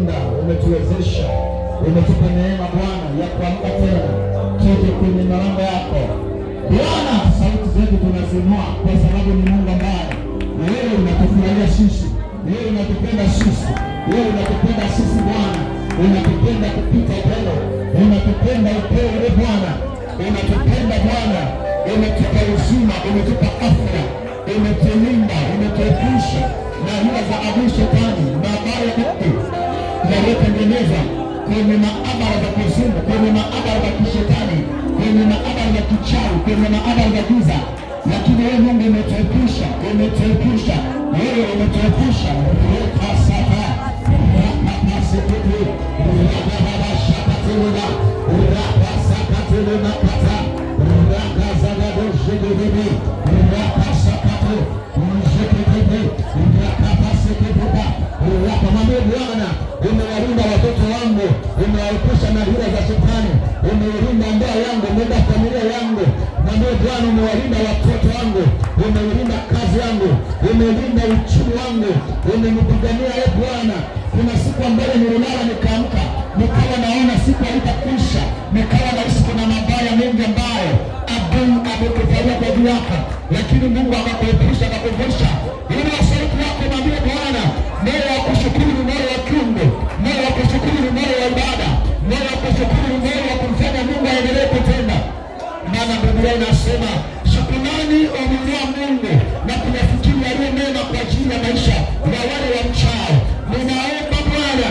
umetulinda, umetuwezesha, umetupa neema Bwana ya kuamka tena tuje kwenye malango yako Bwana. Sauti zetu tunazinua kwa sababu ni Mungu ambaye wewe unatufurahia sisi, wewe unatupenda sisi, wewe unatupenda sisi Bwana, unatupenda kupita upendo, unatupenda upendo Bwana, unatupenda Bwana, umetupa uzima, umetupa afya, umetulinda, umetuepusha na hila za adui shetani, mabaya yote yaliyotengeneza kwenye maabara za kuzimu, kwenye maabara za kishetani, kwenye maabara za kichawi, kwenye maabara za giza. Lakini wewe Mungu umetuepusha, umetuepusha, wewe umetuepusha. Rekasata rakapasikutu rakababashakatuluna rakasakatuluna kata rakazagadoshigidimi rakasakatu mshikitibi rakapasikutuka rakamwambia Bwana, umewalinda watoto wangu, umewaepusha na hila za shetani, umeilinda ndoa yangu, umelinda familia yangu. Mwambie Bwana, umewalinda watoto wangu, umeilinda kazi yangu, umeilinda uchumi wangu, umenipigania e Bwana. Kuna siku ambayo nililala nikaamka, nikawa naona siku haitakwisha, nikawa nahisi kuna mabaya mengi ambayo adui amekufanyia kwa ajili yako, lakini Mungu akakuepusha, akakuvusha. Ili sauti yako mwambie Bwana, moyo wa kushukuru ni moyo wa kiungo, moyo wa kushukuru ni moyo wa ibada, moyo wa kushukuru ni moyo wa kumfanya Mungu aendelee kutenda. Maana Biblia inasema shukrani umwinua Mungu na kuyafikiri yaliyo mema kwa ajili ya maisha ya wale wamchao. Ninaomba Bwana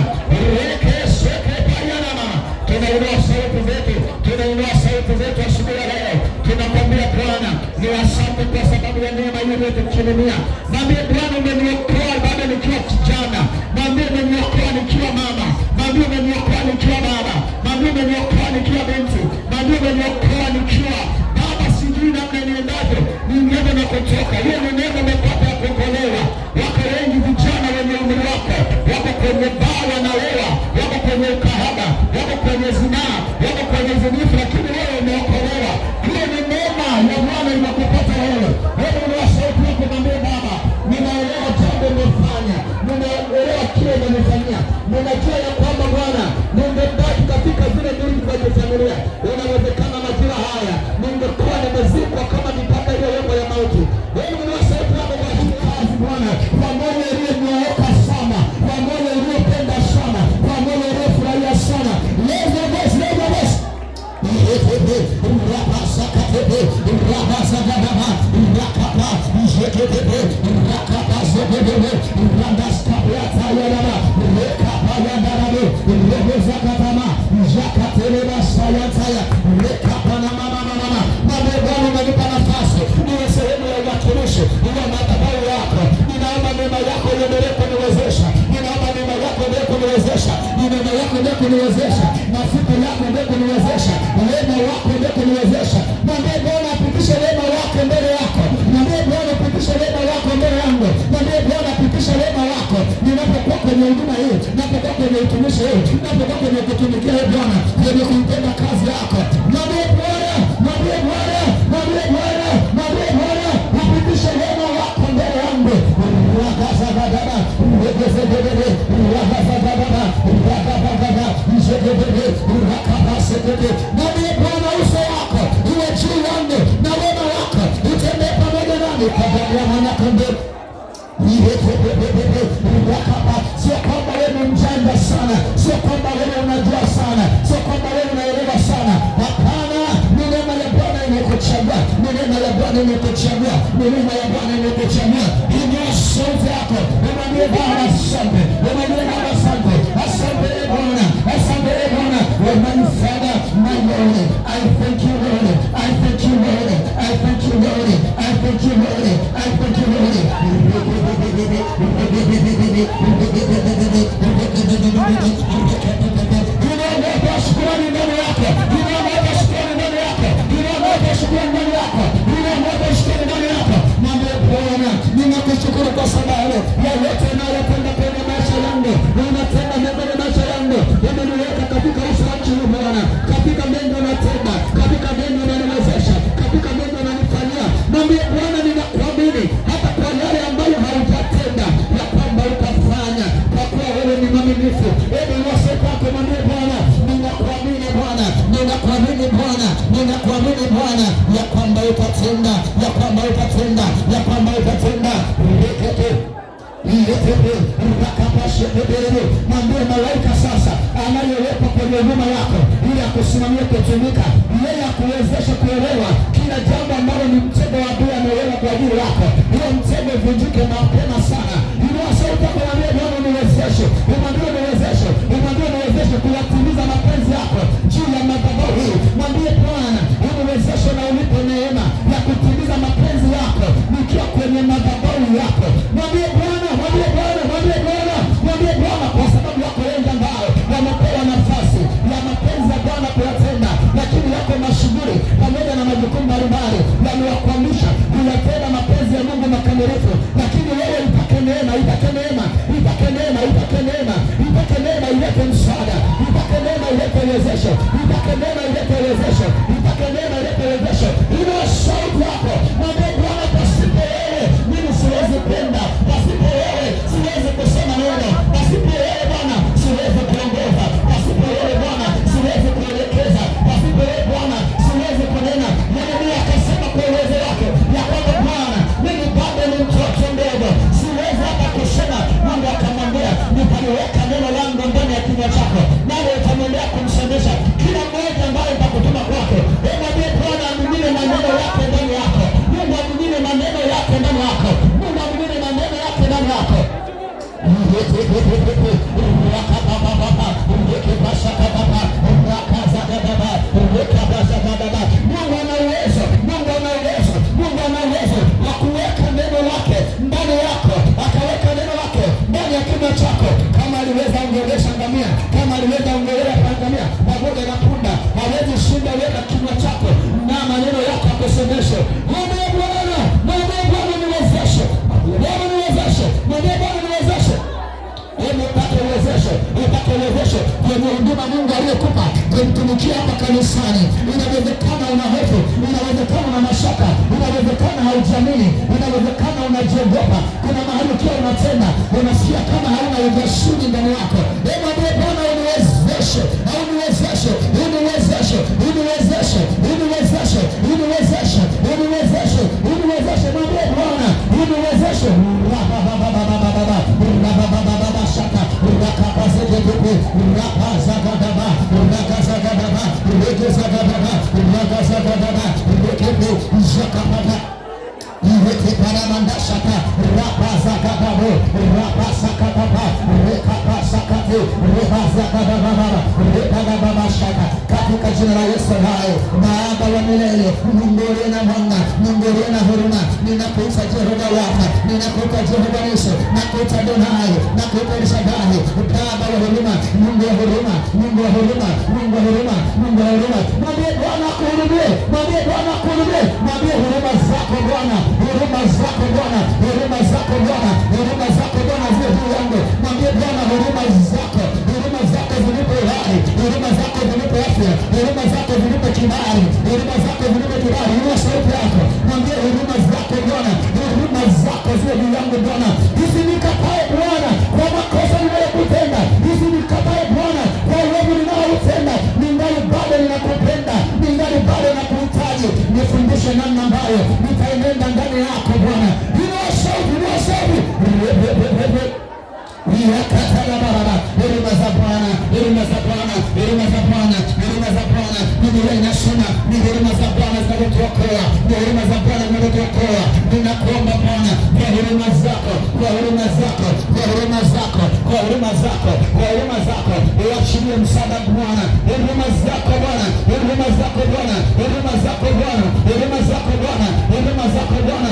rekesekepayana, tunainua sauti zetu, tunainua sauti zetu asubuhi ya leo, tunakwambia Bwana ni asante kwa sababu ya neema hiyo uliyotukirimia. Mwambie Bwana, umeniokoa bado nikiwa kijana, mwambie umeniokoa nikiwa mama, mwambie umeniokoa nikiwa baba, mwambie umeniokoa nikiwa binti, mwambie umeniokoa nikiwa baba, sijui namna niendavyo, niende na kutoka. Hiyo ni neema umepata ya kuokolewa. Wako wengi vijana wenye umri wako, wako kwenye baa wanalewa, wako kwenye ukahaba, wako kwenye zinaa, wako kwenye zinifu, lakini wewe umeokolewa. Hiyo ni neema ya Bwana inakupata wewe. Wewe una sauti yako, mwambie Baba, ninaelewa jambo umefanya, ninaelewa kile umenifanyia, ninajua ya kwamba Bwana ningebaki katika zile dini za kifamilia. Inawezekana majira haya ningekuwa nimezikwa kama mipaka iliyowekwa ya mauti. Wewe una sauti yako kwa hii kazi Bwana, kwa moyo uliyonyooka sana, kwa moyo uliyopenda sana, kwa moyo uliyofurahia sana. Leza basi, leza basi. Rapasakatebe, rapasakadaba, rakapa, jeketebe, rakapasakadebe, randaskapyatayadaba, rekapayadarabe, rebezakatama, jakateleba sayataya, rekapana mama. Mwambie Bwana, umenipa nafasi niwe sehemu ya uwakilishi ya madhabahu yako. Ninaomba neema yako iendelee kuniwezesha, ninaomba neema yako iendelee kuniwezesha, neema yako iendelee kuniwezesha, mafuta yako iendelee kuniwezesha, neema yako iendelee kuniwezesha. Mwambie Bwana apitishe neema yako mbele yako, mwambie Bwana apitishe neema yako mbele yangu, mwambie Bwana apitishe neema yako ninapokuwa kwenye huduma hii, ninapokuwa kwenye utumishi huu, ninapokuwa kwenye kutumikia hii Bwana, kwenye kuitenda kazi yako. Mwambie Bwana, mwambie Bwana, mwambie Bwana, mwambie Bwana apitishe neema yako mbele yangu. Rakazabadaba, regezebebe, rakazabadaba, rakabadaba, jegebebe, rakabasekebe. Mwambie Bwana uso wako uwe juu yangu na wema wako utembee pamoja nami kwa damu ya Mwana-Kondoo. Sio kwamba wewe ni mjanja sana, sio kwamba wewe unajua sana, sio kwamba wewe unaelewa sana. Hapana, ni neema ya Bwana imekuchagua, ni neema ya Bwana imekuchagua, ni neema ya Bwana imekuchagua. Inua sauti yako, mwambie Bwana asante, mwambie Bwana asante, asante Bwana, asante Bwana. My Father, my Lord, I thank you Lord, I thank you Lord, I thank you Lord, I thank you Lord, I thank you Lord. Ninaomba shukrani ndani yako, ninaomba shukrani ndani yako, ninaomba shukrani ndani yako, ninaomba shukrani ndani yako. Mwambie Bwana, ninakushukuru kwa sababu ya yote unayotenda kwenye maisha yangu, unatenda mema kwenye maisha yangu, umeniweka katika uso wa nchi hii Bwana, katika mengi unatenda, katika mengi unaniwezesha, katika mengi unanifanyia. Mwambie Bwana, ninakuamini hata kwa yale ambayo haujatenda ya kwamba utafanya, kwa kuwa wewe ni mwaminifu. nguvu. Hebu nyosha kwako, mwambie Bwana, ninakuamini Bwana, ninakuamini Bwana, ninakuamini Bwana ya kwamba utatenda, ya kwamba utatenda, ya kwamba utatenda. Mwambie malaika sasa anayewekwa kwenye nyuma yako ili akusimamie kutumika, yeye akuwezeshe kuelewa kila jambo ambalo ni mtego wa adui ameweka kwa ajili yako. Huo mtego uvunjike mapema sana. Inua sauti yako, mwambie Bwana niwezeshe, mwambie niwezeshe, mwambie niwezeshe kuyatimiza mapenzi yako juu ya madhabahu hii. Mwambie Bwana uniwezeshe na unipe neema ya kutimiza mapenzi yako nikiwa kwenye madhabahu yako. Mwambie Bwana, mwambie Bwana, mwambie Bwana, mwambie Bwana, kwa sababu wako wengi ambao wamepewa nafasi ya mapenzi ya Bwana kuyatenda, lakini wako mashughuli pamoja na majukumu mbalimbali yamewakwamisha kuyatenda mapenzi ya Mungu makamilifu. Lakini wewe ipake neema, ipake neema, ipake neema, ipake neema, ipake neema ilete msaada, ipake neema ilete uwezesho, ipake neema ilete uwezesho, ipake neema ilete uwezesho. Inua sauti yako, mwambie Bwana, pasipo wewe mimi siwezi penda, pasipo wewe siwezi kusema neno, pasipo wewe Bwana siwezi kuongoza, pasipo wewe Bwana siwezi kuelekeza, pasipo wewe Bwana siwezi kunena. Yeremia akasema kwa uwezo wake ya kwamba Bwana, mimi bado ni mtoto mdogo, siwezi hata kusema. Mungu akamwambia, nitaliweka neno langu ndani ya kinywa chako, nawe utamwendea kumsemesha kila mmoja ambaye nitakutuma kwake. Mwambie Bwana amimine maneno yake ndani yako, Mungu amimine maneno yake ndani yako, Mungu amimine maneno yake ndani yako. Mungu ana uwezo, Mungu ana uwezo, Mungu ana uwezo wa kuweka neno lake ndani yako, akaweka neno lake ndani ya kinywa chako. Kama aliweza ongelesha ngamia, kama aliweza ongelea ngamia pamoja na punda, hawezi shinda weka kinywa chako na maneno yako akusemeshe. Mwambie Bwana, mwambie Bwana niwezeshe, Bwana niwezeshe, mwambie Bwana niwezeshe. Upate uwezesho, upate uwezesho kwenye huduma Mungu aliyekupa kumtumikia hapa kanisani. Inawezekana una hofu, inawezekana una mashaka, inawezekana haujiamini, inawezekana unajiogopa. Kuna mahali ukiwa unatenda unasikia kama hauna ujasiri ndani yako. Mwambie Bwana uniwezeshe, uniwezeshe, uniwezeshe, uniwezeshe, uniwezeshe, uniwezeshe, uniwezeshe, uniwezeshe. Mwambie Bwana uniwezeshe. Katika jina la Yesu hai, Baba wa milele, Mungu uliye na mwanga, Mungu uliye na huruma, ninakuita Jehova Rafa, ninakuita Jehova Nissi, nakuita Adonai, nakuita El Shaddai, Baba wa huruma, Mungu wa huruma, Mungu wa huruma, Mungu wa huruma, Mungu wa huruma. Mwambie Bwana akuhurumie, mwambie Bwana akuhurumie, mwambie huruma zako Bwana, huruma zako Bwana, huruma zako Bwana, huruma zako Bwana ziwe juu yangu. Mwambie Bwana huruma zako, huruma zako zinipe uhai, huruma zako zinipe afya, huruma zako zinipe kibali, huruma zako zinipe kibali. Inua sauti yako, mwambie huruma zako Bwana, huruma zako ziwe juu yangu Bwana. Usinikatae Bwana kwa makosa ninayokutenda, usinikatae Bwana kwa uovu ninaoutenda. Ningali bado ninakupenda, ningali bado nakuhitaji. Nifundishe namna ambayo nitaenenda ndani yako Bwana. Inua sauti, inua sauti. Huruma za Bwana, huruma za Bwana, huruma za Bwana, huruma za Bwana. Biblia inasema ni huruma za Bwana zinazotuokoa, ni huruma za Bwana zinazotuokoa. Ninakuomba Bwana kwa huruma zako, kwa huruma zako, kwa huruma zako, kwa huruma zako, kwa huruma zako, uachilie msaada Bwana. Huruma zako Bwana, huruma zako Bwana, huruma zako Bwana, huruma zako Bwana, huruma zako Bwana.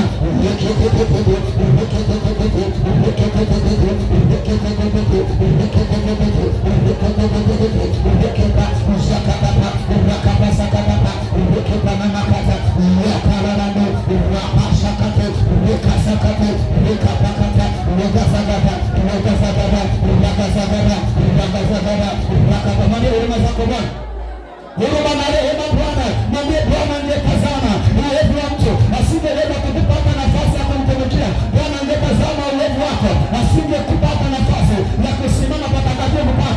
Huruma na rehema Bwana, mwambie Bwana angetazama uovu wa mtu asingeweza kukupata nafasi ya kumtumikia. Bwana angetazama uovu wako asingekupata nafasi ya kusimama patakatifu pako.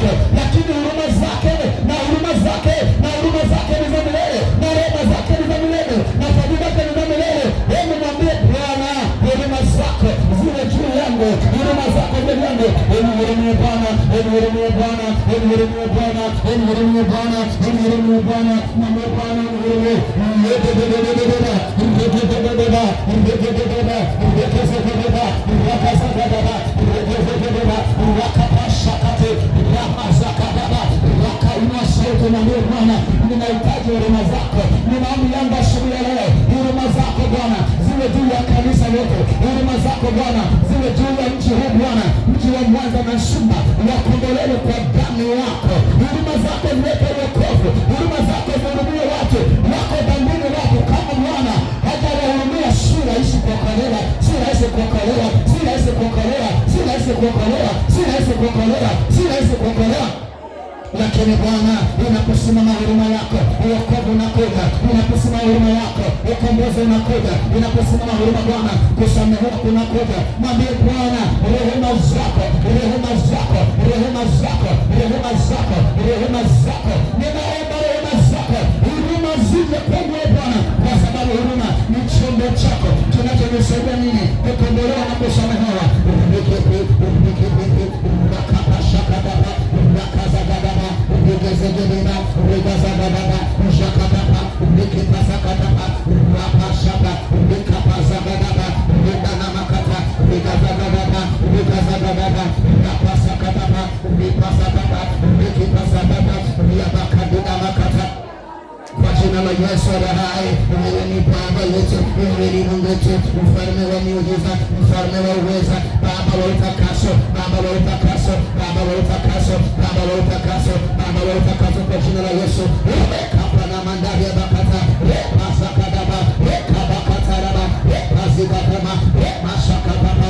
yangu, unihurumie Bwana, unihurumie Bwana, unihurumie Bwana, unihurumie Bwana, unihurumie Bwana, mwambie Bwana unihurumie. Inua sauti mwambie Bwana, ninahitaji huruma zako. Ninaomba yangu asubuhi ya leo, huruma zako Bwana ziwe juu ya kanisa lote. Huruma zako Bwana ziwe juu ya mji huu Bwana, mji wa Mwanza na Sumba, wakombolewe kwa damu yako. Huruma zako zilete wokovu. Huruma zako zihurumie watu wako dhambini wako. Kama Bwana hajawahurumia, si rahisi kuokolewa, si rahisi kuokolewa, si rahisi kuokolewa, si rahisi kuokolewa, si rahisi kuokolewa, si rahisi kuokolewa. Lakini Bwana, inaposimama huruma yako, wokovu unakuja. Inaposimama huruma yako, ukombozi unakuja. Inaposimama huruma Bwana, kusamehewa kunakuja. Mwambie Bwana, rehema zako, rehema zako, rehema zako, rehema zako, rehema zako. Ninaomba rehema zako, huruma zije kwangu Bwana, kwa sababu huruma ni chombo chako kinachonisaidia nini? Kukombolewa na kusamehewa. Zegedina, Regazagababa, Jakatapa, Nikipasakatapa, Rapashapa, Nikapazagababa, Reganamakata, Regazagababa, Regazagababa, Rapasakatapa, Nipasakata, Nikipasakata, Riabakadinamakata. Kwa jina la Yesu aliye hai, wewe ni Baba yetu, wewe ni Mungu wetu, mfalme wa miujiza, mfalme wa uweza, Baba wa utakaso, Baba wa utakaso, Baba wa utakaso, Baba wa utakaso, Baba wa utakaso, kwa jina la Yesu. Kapa na mandari ya bakata, pasakadaba, kabakataraba, pazigatama, mashakapapa,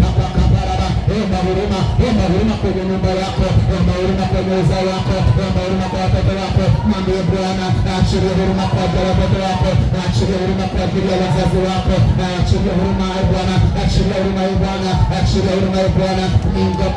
kapakaparaba. Omba huruma, omba huruma kwenye nyumba yako, omba huruma kwenye uzao wako, omba huruma kwa watoto wako. Mwambie Bwana, achilie huruma kwa ajili ya watoto wako, achilie huruma kwa ajili ya wazazi wako, achilie huruma Bwana, achilie huruma Bwana, achilie huruma Bwana. Mungu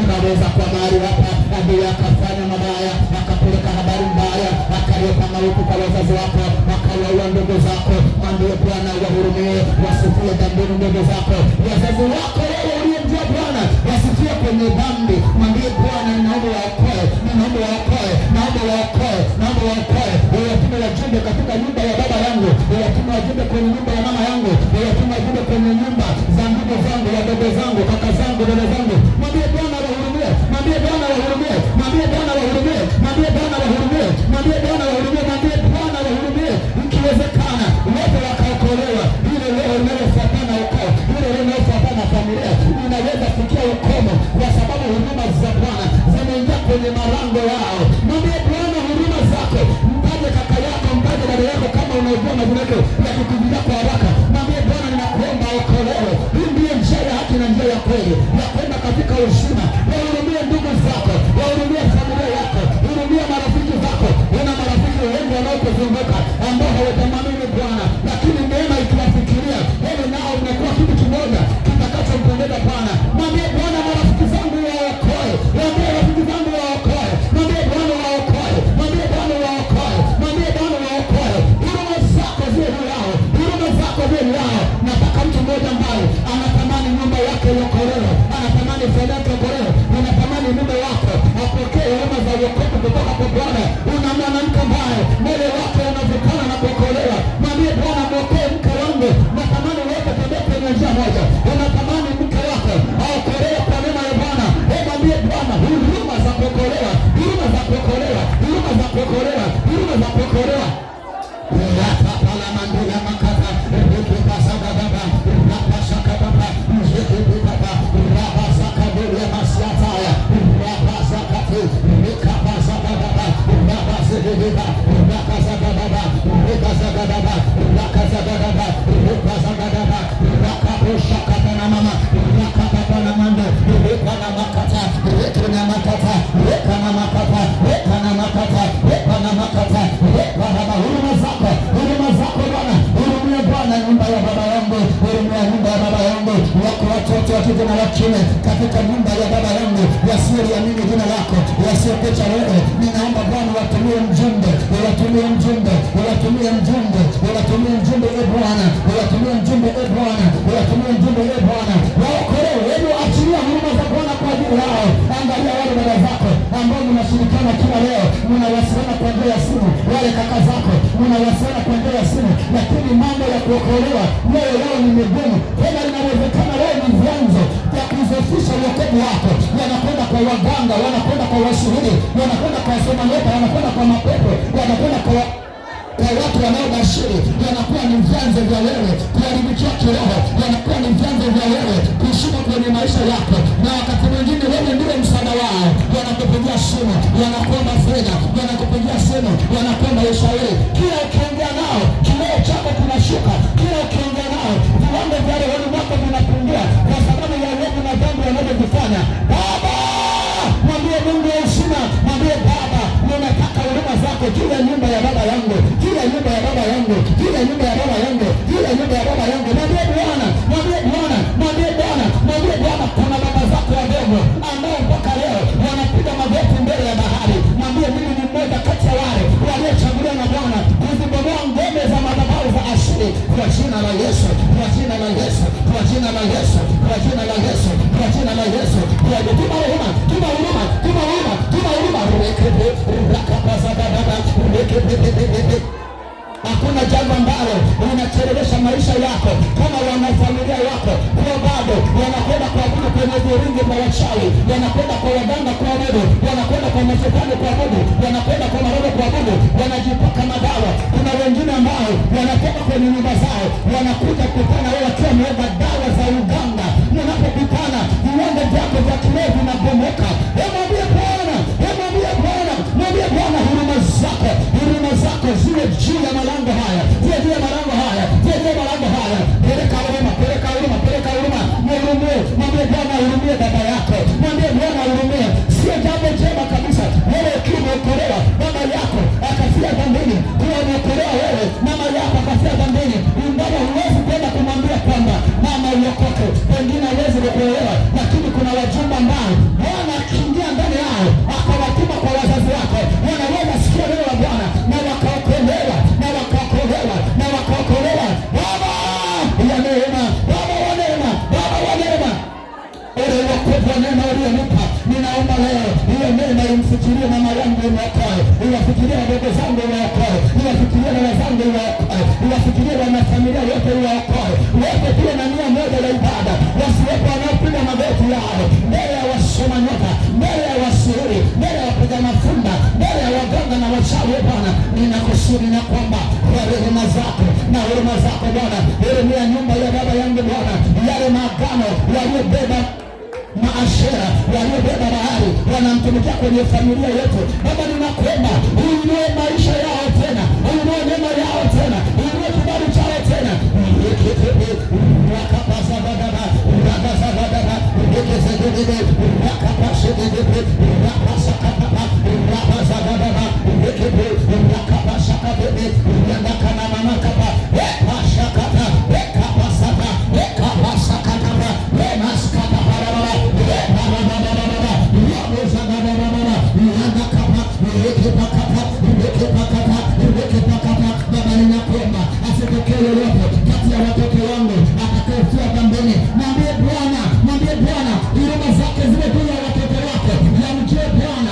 unaweza kwa mahali hapa adui akafanya mabaya, akapeleka habari mbaya, akaleta mauti kwa wazazi wako, akawaua ndugu zako. Mwambie Bwana wahurumie, wasifie dhambini ndugu zako. Wazazi wako wewe uliyemjua Bwana wasifie kwenye dhambi. Mwambie Bwana, ninaomba waokoe, ninaomba waokoe, naomba waokoe, naomba waokoe. Watume wajumbe katika nyumba ya baba yangu, watume wajumbe kwenye nyumba ya mama yangu, watume wajumbe kwenye nyumba za ndugu zangu, wadogo zangu, kaka zangu, dada zangu. Mwambie Bwana wahurumie, mwambie Bwana wahurumie, mwambie Bwana wahurumie, mwambie Bwana wahurumie, mwambie Bwana wahurumie, mwambie Bwana wahurumie. Ikiwezekana wote wakaokolewa. Ile roho inayofuatana ukoo, ile roho inayofuatana familia inaweza kufikia ukomo, kwa sababu huruma za Bwana zimeingia kwenye malango yao. Mwambie Bwana huruma zako. Mtaje kaka yako, mtaje dada yako, kama unajua majina yake ya kukujilia kwa haraka. Mwambie Bwana, ninakuomba okolewe. Hii ndiyo njia ya haki na njia ya kweli ya kwenda katika uzima. Wahurumie ndugu zako, wahurumie familia yako, hurumia marafiki zako. Una marafiki wengi wanaokuzunguka ambao hawatamani Bwana, lakini neema ikiwafikiria wewe, nao unakuwa kitu kimoja kitakachompendeza Bwana. Mwambie Bwana, marafiki zangu waokoe, mwambie rafiki zangu waokoe, mwambie Bwana waokoe, mwambie Bwana waokoe, mwambie Bwana waokoe. Huruma zako ziwe juu yao, huruma zako ziwe juu yao. Nataka mtu mmoja ambaye anatamani nyumba yake iokolewe, anatamani fedha yake iokolewe, anatamani mume wako apokee huruma za wokovu kutoka kwa Bwana. Una mwanamke ambaye moyo wake unavutana na kuokolewa, mwambie Bwana, mwokee mke wangu, natamani wote tembee kwenye njia moja. Unatamani mke wako aokolewe kwa neema ya Bwana, mwambie Bwana huruma za kuokolewa, huruma za kuokolewa, huruma za kuokolewa, huruma za kuokolewa. Rapapala mandula makata, rikipasaka baba, rapasaka baba, rikipipapa, rapasaka bule masiataya, rapasaka tu, rikapasaka baba, rapasaka baba, rapasaka baba, rikasaka baba, rakasaka baba, rikasaka baba, rakapushaka na mama, rakapapa na mando, rikana makata, rikana makata, rikana makata, rikana makata, rikana makata, rikana huruma zako, huruma zako Bwana, hurumia Bwana nyumba ya baba yangu, hurumia nyumba ya baba yangu. Wako watoto wa kike na wa kiume katika nyumba ya baba yangu wasioliamini jina lako, wasiokucha wewe. Ninaomba Bwana watumie mjumbe, watumie mjumbe, watumie mjumbe, watumie mjumbe e Bwana, watumie mjumbe e Bwana, watumie mjumbe e Bwana, waokolewe. Hebu achilia huruma za Bwana kwa ajili yao. Angalia wale dada zako ambao mnashirikiana kila leo, mnawasiliana kwa njia ya simu, wale kaka zako mnawasiliana kwa njia ya simu, lakini mambo ya kuokolewa leo yao ni migumu. Tena inawezekana leo ni vyanzo vya kuzofisha wokovu wako. Wanakwenda kwa waganga, wanakwenda kwa washuhudi, wanakwenda kwa wasoma nyota, wanakwenda kwa mapepo, wanakwenda kwa watu wanaobashiri. Yanakuwa ni vyanzo vya wewe kuharibikia kiroho, yanakuwa ni vyanzo vya wewe kushuka kwenye maisha yako, na wakati mwingine wewe ndiwe msaada wao. Wanakupigia simu, wanakuomba fedha, wanakupigia simu, wanakuomba ushauri. Kila ukiongea nao kiroho chako kinashuka, kila ukiongea nao viwango vya rohoni mwako vinapungua kwa sababu ya uovu na dhambi wanavyovifanya. Baba, mwambie Mungu wa uzima, mwambie Baba, ninataka huruma zako juu ya nyumba ya baba yangu, juu ya nyumba ya baba yangu, juu ya nyumba ya baba yangu, juu ya nyumba ya baba yangu. Mwambie Bwana, mwambie Bwana, mwambie Bwana, mwambie Bwana, kuna baba zako wadogo ambao mpaka leo wanapiga magoti mbele ya bahari. Mwambie mimi ni mmoja kati ya wale waliochaguliwa na Bwana kuzibomoa ngome za madhabahu za Ashuri, kwa jina la Yesu, kwa jina la Yesu, kwa jina la Yesu, kwa jina la Yesu, kwa jina la Yesu. Tuma huruma, tuma huruma, tuma huruma, tuma huruma. Hakuna jambo ambalo linachelewesha maisha yako kama wanafamilia wako kwa bado wanakwenda kuabudu kwenye viringi vya wachawi, wanakwenda kwa waganga kuabudu, wanakwenda kwa mashetani kuabudu, wanakwenda kwa maroho kuabudu, wanajipaka madawa. Kuna wengine ambao wanatoka kwenye nyumba zao wanakuja kukutana wewe wakiwa wameweka dawa za uganga. Mnapokutana viwango vyako vya kiroho vinabomoka. Mwambie Bwana, mwambie Bwana, mwambie Bwana, huruma zako ziwe juu ya malango haya, ziwe juu ya malango haya, ziwe juu ya malango haya. Peleka huruma, peleka huruma, peleka huruma. Mhurumie, mwambie Bwana hurumie baba yako, mwambie Bwana hurumie. Sio jambo jema kabisa wewe ukiwa umeokolewa baba yako akafia dhambini, kuwa umeokolewa wewe mama yako akafia dhambini, ingawa huwezi kwenda kumwambia kwamba mama uokoke, pengine hawezi kukuelewa, lakini kuna wajumba ambao Bwana akiingia ndani yao akawatuma kwa wazazi wako, wanaweza sikia neno la Bwana na wakaokolewa, na wakaokolewa, na wakaokolewa. Baba ya neema, Baba wa neema, Baba wa neema, ule wokovu wa neema ulionipa, ninaomba leo hiyo neema imfikirie mama yangu iwaokoe, iwafikirie wadogo zangu iwaokoe, iwafikirie dada zangu iwaokoe, iwafikirie wanafamilia wote iwaokoe. Wote tuwe na nia moja ya ibada, wasiwepo wanaopiga magoti yao mbele ya wasoma nyota, mbele ya wasihiri, mbele ya wapiga mafumba, mbele ya waganga na wachawi. Bwana, ninakusudi na kwamba kwa rehema zako na huruma zako Bwana, hurumia nyumba ya baba yangu Bwana, yale maagano waliobeba maashera, waliobeba bahari wanamtumikia kwenye familia yetu Baba, ninakwenda uinue maisha yao tena, uinue neema yao tena, uinue kibali chao tena. Baba, ninakuomba asitokee yoyote kati ya watoto wangu atakayefia dhambini. Mwambie Bwana, mwambie Bwana huruma zake ziwe juu ya watoto wake, yamjue Bwana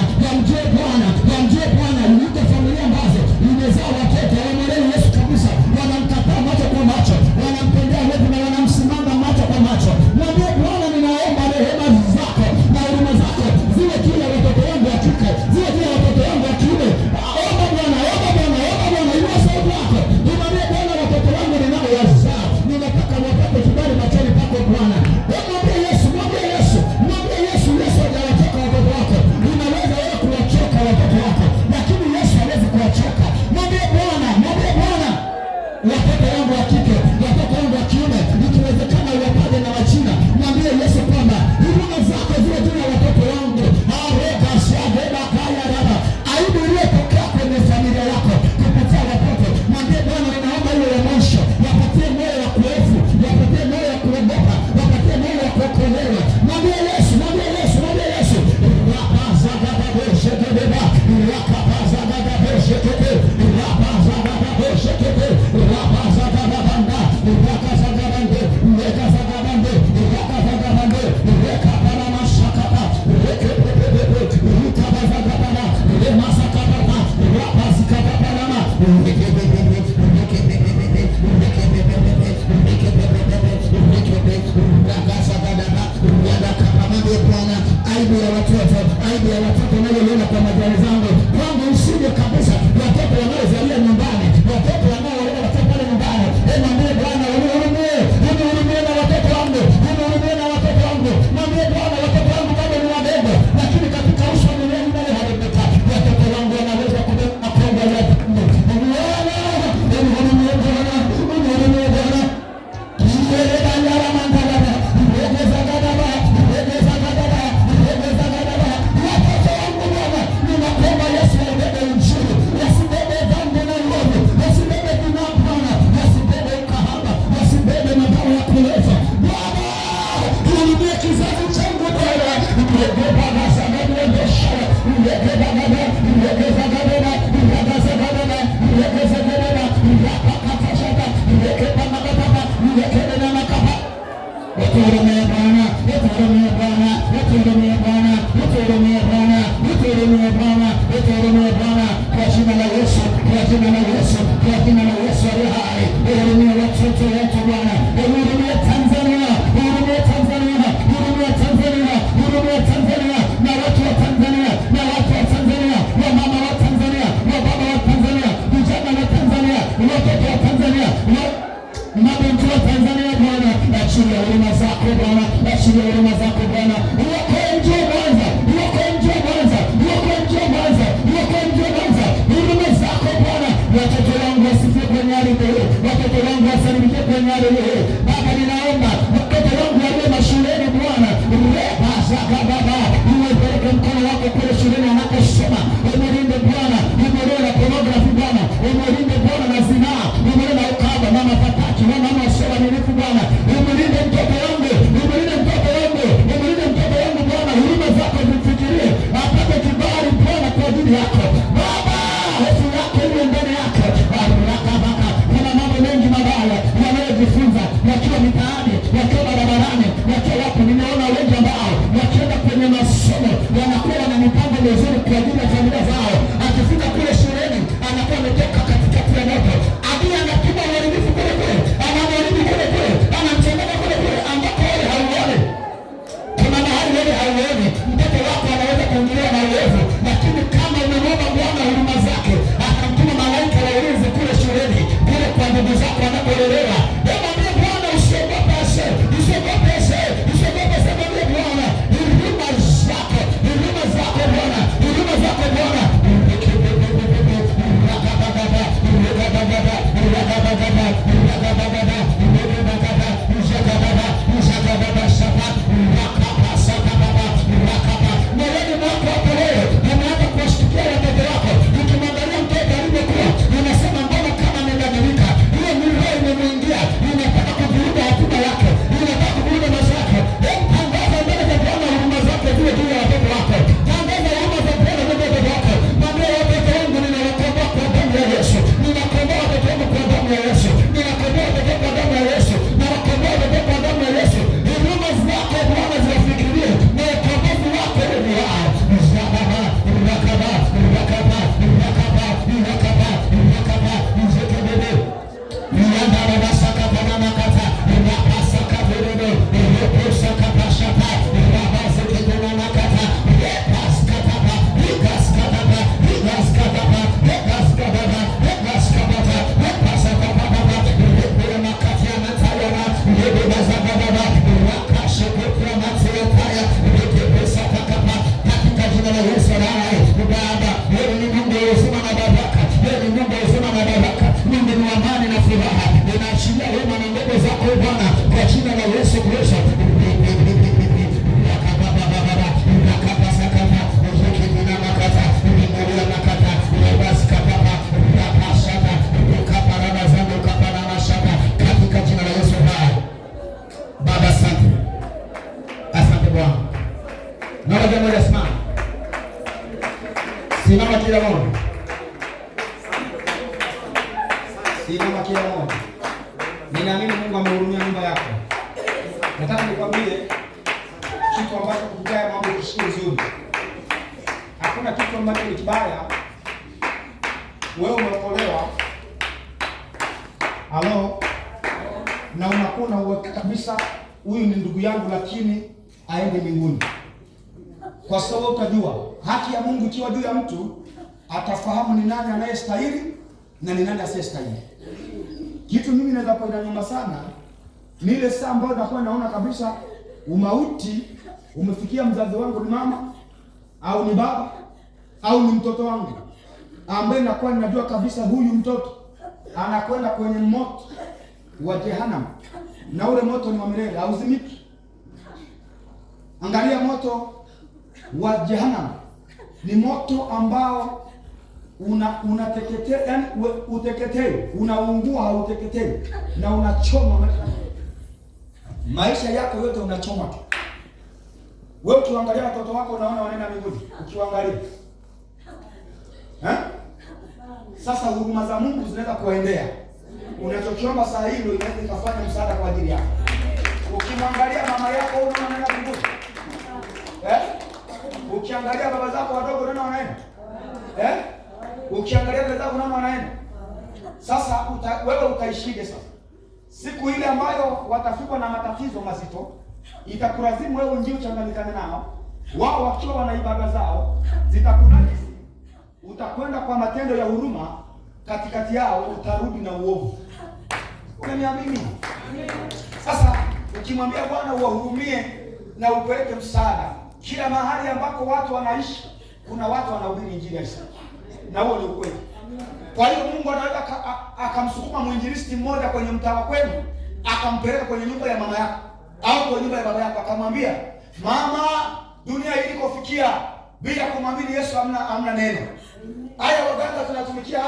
Baba, ninaomba watoto wangu walio mashuleni Bwana, uwepeleke mkono wako kule shuleni anakosoma, umulinde Bwana, umulinde na pornography Bwana, umulinde Bwana na zinaa, umulinde na ukaba, mama fataki, mama wasema nilifu Bwana, umulinde mtoto wangu, umulinde mtoto wangu, umulinde mtoto wangu Bwana, huruma zako zimfikirie, apate kibali Bwana kwa ajili yako Baba, hofu yako iwe ndani yako. Kuna mambo mengi mabaya wanayojifunza wakiwa mitaani, wakiwa barabarani, wakiwa wapo. Nimeona wengi ambao wakienda kwenye masomo wanakuwa na mipango mizuri kwa ajili ya familia zao. Akifika kule shuleni anakuwa ametoka katikati ya moto, adui anatuma uharibifu kule kule, anamharibu kule kule, anamchanganya kule kule ambako wewe hauoni. Kuna mahali wewe hauoni mtoto wako anaweza kuingiliwa na uovu, lakini kama umemwomba Bwana huruma zake, akamtuma malaika wa ulinzi kule shuleni kule kwa ndugu zako wanapolelewa. Mwambie Bwana usiogope, usiogope, usiogope, mwambie Bwana huruma zako, huruma zako Bwana, huruma zako Bwana. Moyoni mwako hapo leo umeanza kuwashtukia watoto wako, ukimwangalia mtoto alivyokuwa unasema mbona kama amebadilika. Hiyo ni roho imemwingia, inataka kuvuruga hatima yake, inataka kuvuruga maisha yake. Tangaza mbele za Bwana huruma zake ziwe juu ya watoto wako, tangaza huruma za Bwana juu ya watoto wako. Mwambie watoto wangu ninawakomboa kwa damu ya Yesu, ninakomboa watoto wangu kwa damu ya Yesu, ninakomboa watoto kwa damu ya Yesu, ninakomboa watoto kwa damu ya Yesu. Huruma zako Bwana ziwafikirie na ukombozi wako ni wao. Simama kila mmoja. Simama kila mmoja. Ninaamini Mungu amehurumia nyumba yako. Nataka nikwambie kitu ambacho kukaya mambo kishiki nzuri. Hakuna kitu ambacho ni kibaya. Wewe umeokolewa. Halo. Na unakuwa na uhakika kabisa huyu ni ndugu yangu lakini aende mbinguni. Kwa sababu utajua haki ya Mungu ikiwa juu ya mtu, atafahamu ni nani anayestahili na ni nani asiyestahili. Kitu mimi naweza kuenda nyuma sana ni ile saa ambayo nakuwa naona kabisa umauti umefikia mzazi wangu, ni mama au ni baba au ni mtoto wangu, ambaye nakuwa ninajua kabisa huyu mtoto anakwenda kwenye moto wa jehanamu, na ule moto ni wa milele, hauzimiki. Angalia, moto wa jehanamu ni moto ambao unateketea, yani uteketei, unaungua, hauteketei, na unachoma maisha yako yote, unachoma tu. Wewe ukiangalia watoto wako unaona wanaenda mbinguni, ukiangalia Sasa huruma za Mungu zinaweza kuendea. Unachokiomba saa hii ndio inaweza kufanya msaada kwa ajili yako. Ukimwangalia mama yako unaona anaenda mbinguni. Ukiangalia baba zako wadogo unaona wanaenda. Ukiangalia dada zako unaona wanaenda. Sasa wewe utaishije sasa? Siku ile ambayo watafikwa na matatizo mazito, itakulazimu wewe njoo uchanganyikane nao. Wao wakiwa wana ibada zao, zitakunajisi. Utakwenda kwa matendo ya huruma katikati yao, utarudi na uovu. Unaniamini? Sasa ukimwambia Bwana uwahurumie na upeleke msaada, kila mahali ambako watu wanaishi, kuna watu wanahubiri injili ya Yesu. Na huo ni ukweli. Kwa hiyo Mungu anaweza akamsukuma mwinjilisti mmoja kwenye mtaa kwenu, akampeleka kwenye nyumba ya mama yako au kwenye nyumba ya baba yako, akamwambia, "Mama, dunia ilikofikia bila kumwamini Yesu hamna neno." Haya waganga tunatumikia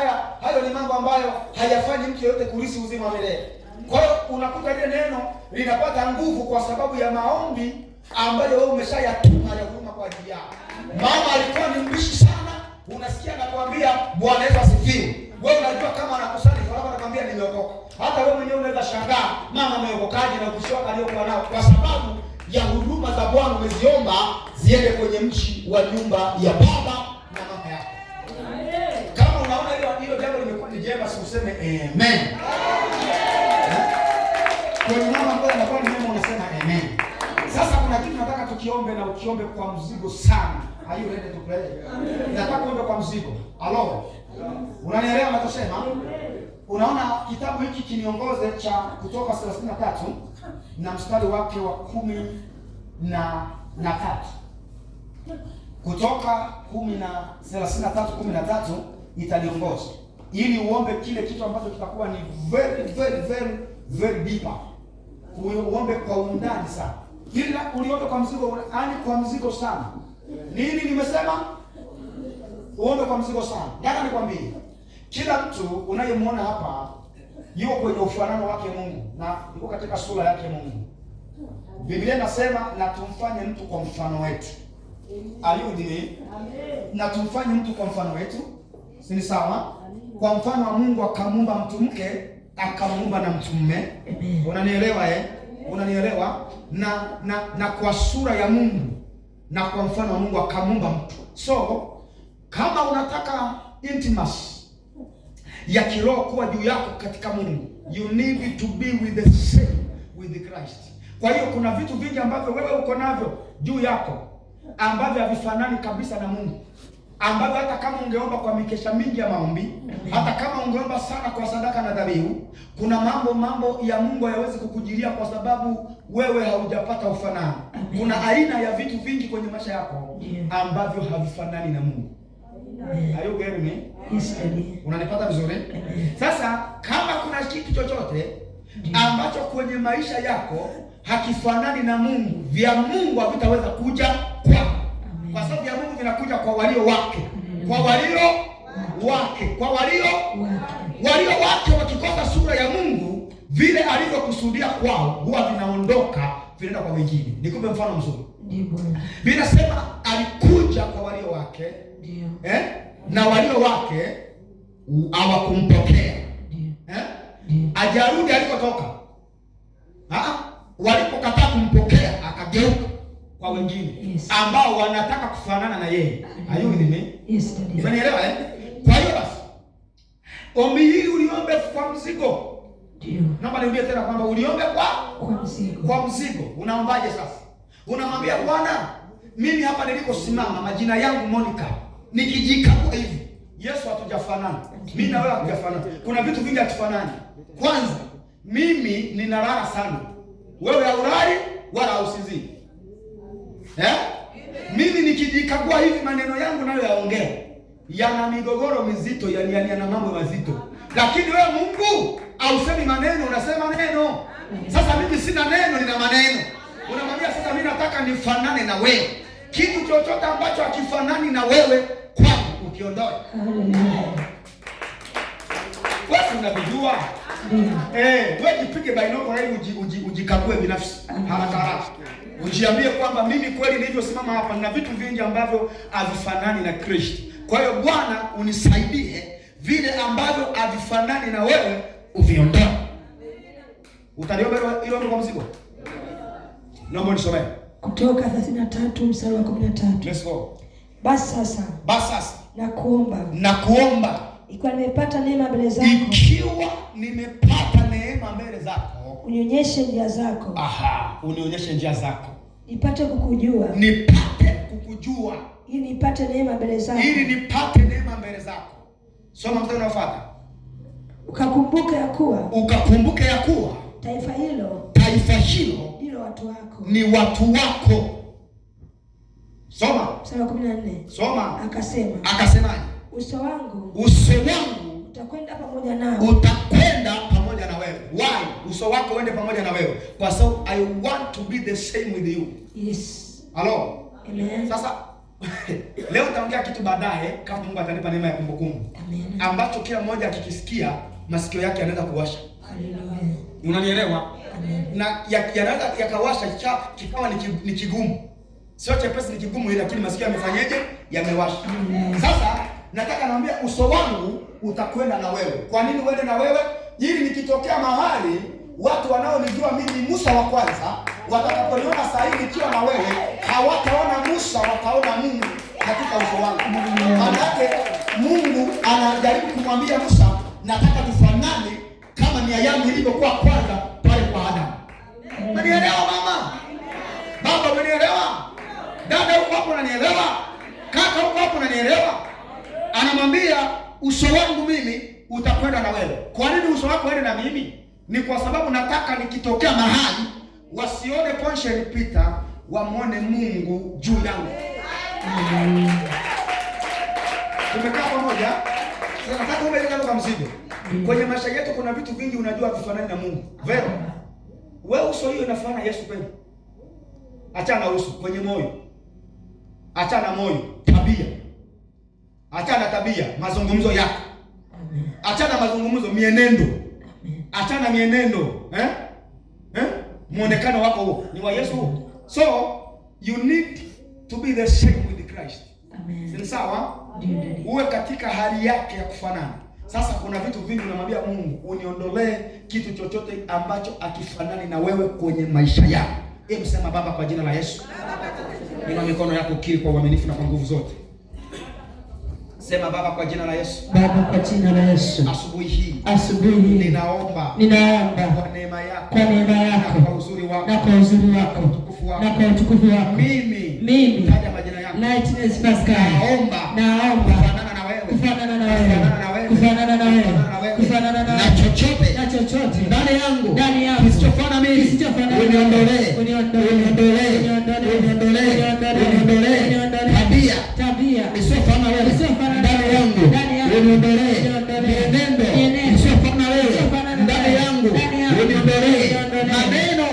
hayo ni mambo ambayo hayafanyi mtu yeyote kulisi uzima wa milele. Kwa hiyo unakuta ile neno linapata nguvu kwa sababu ya maombi ambayo wewe umeshayatuma ya huruma kwa ajili yako. Mama alikuwa ni mbishi sana, unasikia anakuambia Bwana Yesu asifiwe. Wewe unajua kama anakusali kwa anakuambia nimeokoka. Hata wewe mwenyewe unaweza shangaa, mama ameokokaje na ukishoka aliyokuwa nao, kwa sababu ya huduma za Bwana umeziomba ziende kwenye mchi wa nyumba ya baba na mama yako. Kama unaona hilo jambo limekuwa ni jema, si useme amen. Kwenye mama ambaye anakuwa ni mema unasema amen. Sasa kuna kitu nataka tukiombe, na ukiombe kwa mzigo sana. Are you ready to pray? Nataka kuombe kwa mzigo. Alo. Unanielewa ninachosema? Unaona kitabu hiki kiniongoze cha Kutoka 33 na mstari wake wa 13. Kutoka 33:13 itaniongoza ili uombe kile kitu ambacho kitakuwa ni very deep. Uombe kwa undani sana. Ili uliombe kwa mzigo, yani kwa mzigo sana. Nini nimesema? Uombe kwa mzigo sana. Nataka nikwambie, kila mtu unayemuona hapa yuko kwenye ufanano wake Mungu na yuko katika sura yake Mungu. Biblia inasema na tumfanye mtu kwa mfano wetu. Ayudi, na tumfanye mtu kwa mfano wetu. Si ni sawa? Kwa mfano wa Mungu akamuumba mtu mke, akamuumba na mtu mume. Unanielewa Unanielewa? Na kwa sura ya Mungu na kwa mfano wa Mungu akamuumba mtu. So, kama unataka intimacy ya kiroho kuwa juu yako katika Mungu, you need to be with the same with the Christ. Kwa hiyo kuna vitu vingi ambavyo wewe uko navyo juu yako ambavyo havifanani kabisa na Mungu, ambavyo hata kama ungeomba kwa mikesha mingi ya maombi, hata kama ungeomba sana kwa sadaka na dhabihu, kuna mambo ya Mungu hayawezi kukujilia kwa sababu wewe haujapata ufanano. Kuna aina ya vitu vingi kwenye maisha yako ambavyo havifanani na Mungu. Are you getting me? Yes, unanipata vizuri? Sasa kama kuna kitu chochote ambacho kwenye maisha yako hakifanani na Mungu, vya Mungu havitaweza kuja kwako. Kwa sababu vya Mungu vinakuja kwa walio wake. Kwa walio wake wakikosa sura ya Mungu, vile alivyokusudia kwao huwa vinaondoka, vinaenda kwa wengine. Nikupe mfano mzuri. Vinasema alikuja kwa walio wake. Na walio wake hawakumpokea. Ajarudi alikotoka. Walipokataa kumpokea akageuka kwa wengine ambao wanataka kufanana na yeye. Ayu ni Umenielewa Kwa hiyo basi, ombi hili uliombe kwa mzigo. Ndio. Naomba nirudie tena kwamba uliombe kwa mzigo. Unaombaje sasa? Unamwambia Bwana, mimi hapa nilikosimama majina yangu Monica. Nikijikagua hivi, Yesu hatujafanana. Mimi na wewe hatujafanana. Kuna vitu vingi hatufanani. Kwanza, mimi ninalala sana. Wewe haulali wala hausinzii. Mimi nikijikagua hivi maneno yangu nayo yaongea. Yana migogoro mizito, yana mambo mazito. Lakini wewe Mungu, hausemi maneno, unasema neno. Sasa mimi sina neno, nina maneno. Unamwambia sasa mimi nataka nifanane na wewe. Kitu chochote ambacho hakifanani na wewe kwangu ukiondoe. Wewe unabijua? Wewe jipige bainoko ili ujikague binafsi. Haraka. Ujiambie kwamba mimi kweli nilivyosimama hapa na vitu vingi ambavyo havifanani na Kristo. Kwa hiyo Bwana unisaidie vile ambavyo havifanani na wewe uviondoe. Utaliomba hilo kwa mzigo. Naomba nisome Kutoka 33 mstari wa 13. Let's go. Basi sasa nakuomba ikiwa nimepata neema mbele zako, unionyeshe njia zako. Unionyeshe njia zako. Nipate kukujua. Ili nipate neema mbele zako. Soma mstari unaofuata. Ukakumbuke ya kuwa taifa hilo ndilo watu wako. Ni watu wako. Soma. Mstari wa 14. Soma. Akasemaje? Uso wangu utakwenda pamoja na wewe. Why? Uso wako uende pamoja na wewe. Kwa sababu I want to be the same with you. Yes. Hello. Amen. Sasa leo nitaongea kitu baadaye kama Mungu atanipa neema ya kumbukumbu. Amen. Ambacho kila mmoja akikisikia masikio yake yanaweza kuwasha. Haleluya. Unanielewa? Amen. Na yanaweza yakawasha kikawa ni kigumu. Sio chepesi, ni kigumu, lakini masikio yamefanyaje? Yamewasha. Sasa nataka naambia uso wangu utakwenda na wewe. Kwa nini uende na wewe? Ili nikitokea mahali watu wanaonijua mimi Musa wa kwanza watakaponiona saa hii nikiwa na wewe, hawataona Musa, wataona Mungu katika uso wangu. Maana Mungu anajaribu kumwambia Musa, nataka tufanane kama nia yangu ilivyokuwa kwanza pale kwa Adamu. Unanielewa mama? Baba, unanielewa? Dada huko hapo unanielewa? Kaka huko hapo unanielewa? Anamwambia uso wangu mimi utakwenda na wewe. Kwa nini uso wako uende na mimi? Ni kwa sababu nataka nikitokea mahali wasione Pontius Peter, wamuone Mungu juu yangu. Tumekaa pamoja. Sasa nataka ubeleka kwa mzigo. Kwenye maisha yetu kuna vitu vingi unajua vifanani na Mungu. Vero. Wewe uso hiyo inafanana Yesu kweli? Achana uso, kwenye moyo. Achana moyo, tabia. Achana tabia, mazungumzo yako. Achana mazungumzo, mienendo. Achana mienendo, muonekano wako huo ni wa Yesu. So you need to be the same with Christ. Amen. Sawa? Uwe katika hali yake ya kufanana. Sasa kuna vitu vingi unamwambia Mungu, uniondolee kitu chochote ambacho akifanani na wewe kwenye maisha yako. Hebu sema Baba, kwa jina la Yesu. Inua mikono yako kiri kwa uaminifu na kwa nguvu zote. Sema Baba, kwa jina la Yesu. Baba, kwa jina la Yesu. Asubuhi hii ninaomba kwa neema yako na kwa uzuri wako na kwa utukufu wako mimi taja majina yako. Lightness Pascal. Naomba kufanana na wewe na chochote ndani yangu kisichofanana mimi uniondolee tabia isiyofanana wewe ndani yangu uniondolee mienendo isiyofanana wewe ndani yangu uniondolee maneno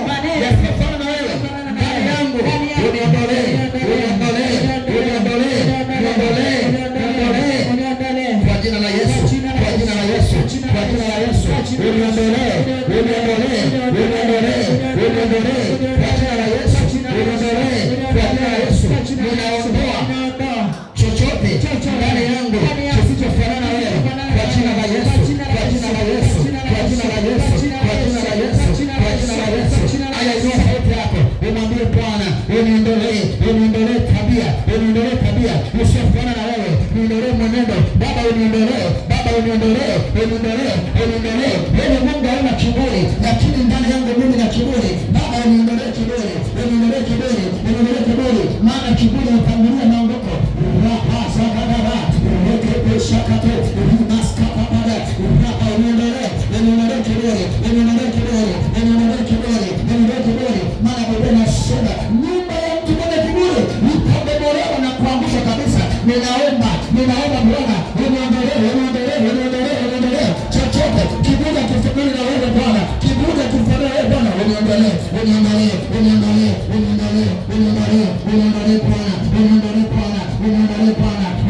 yasiyofanana wewe ndani yangu uniondolee kwa jina la Yesu uniondolee ninaondoa chochote ndani yangu kisichofanana wewe kwa jina la Yesu. Aya, inua sauti yako umwambie Bwana, uniondolee tabia isiyofanana na wewe, uniondolee mwenendo Baba, uniondolee wewe. Mungu hauna kiburi, lakini ndani yangu mimi na kiburi. Baba, uniondolee kiburi, maana kiburi hutangulia maondoko. Maana Biblia inasema nyumba ya mtu mwenye kiburi itabomolewa na kuangushwa kabisa. Ninaomba Bwana, uniondolee chochote kiburi kifanani na wewe Bwana, kiburi kifanani na wewe Bwana, uniondolee Bwana,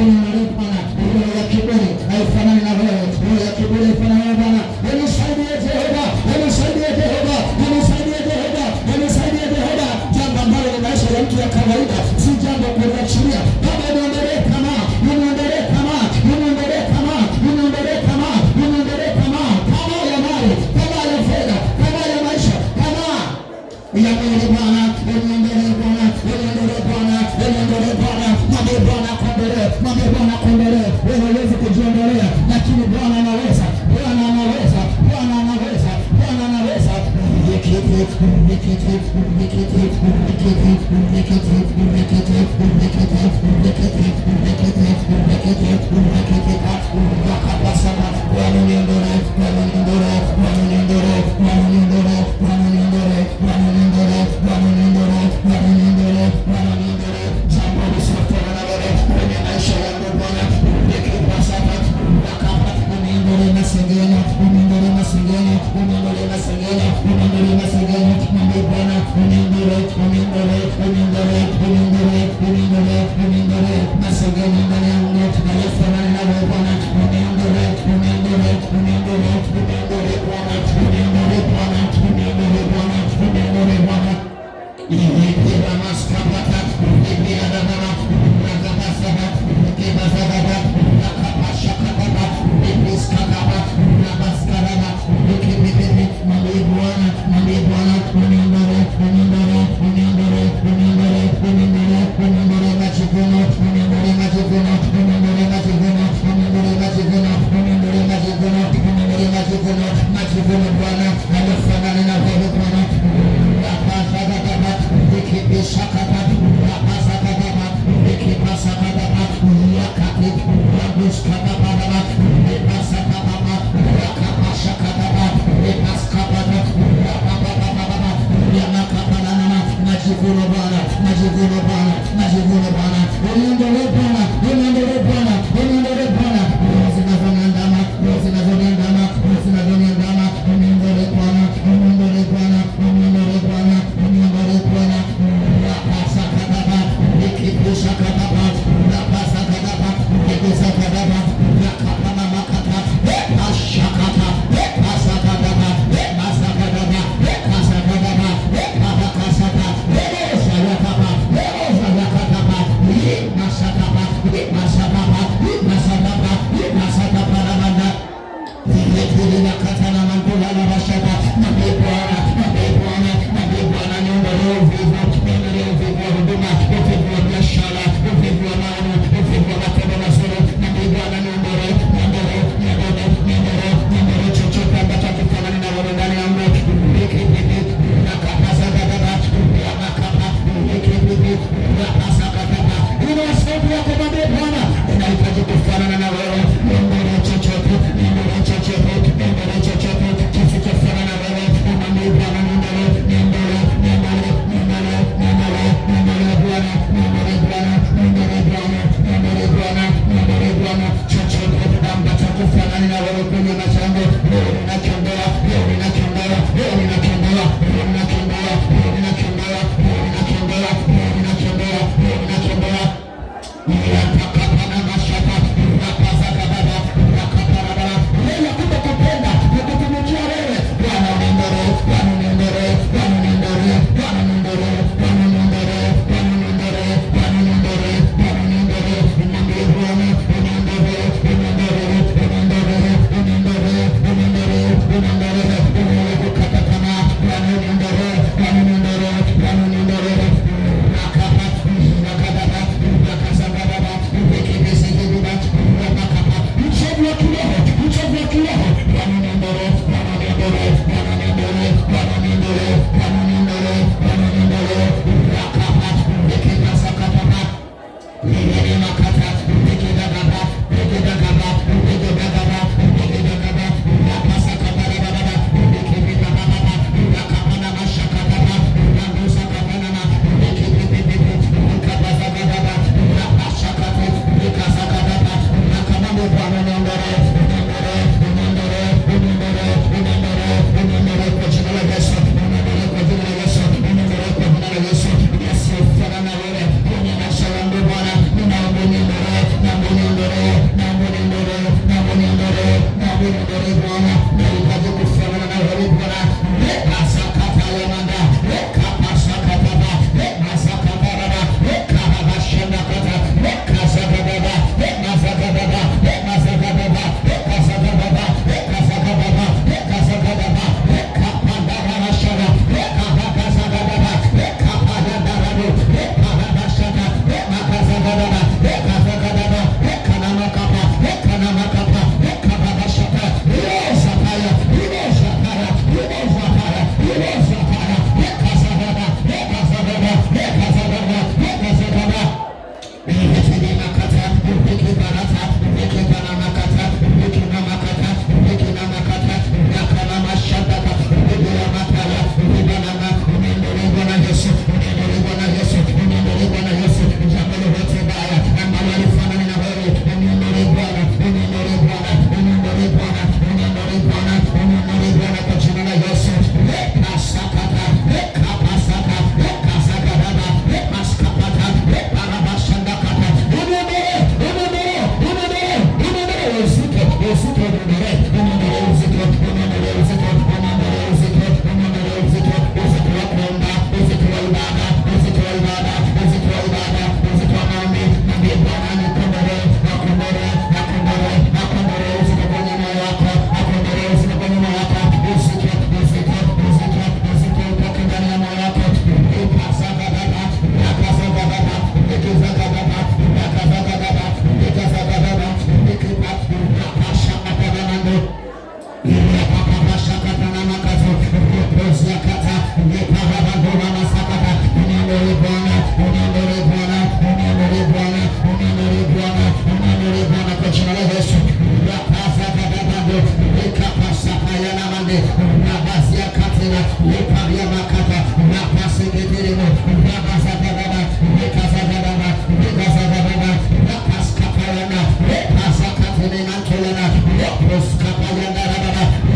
Lekaria makata, rapase keteremo, rapasakadaba, rekazadaba, rekazadaba, rapaskapayana, repasakatenemantelana, reposkapayana,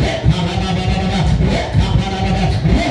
reparababa, rekaparababa,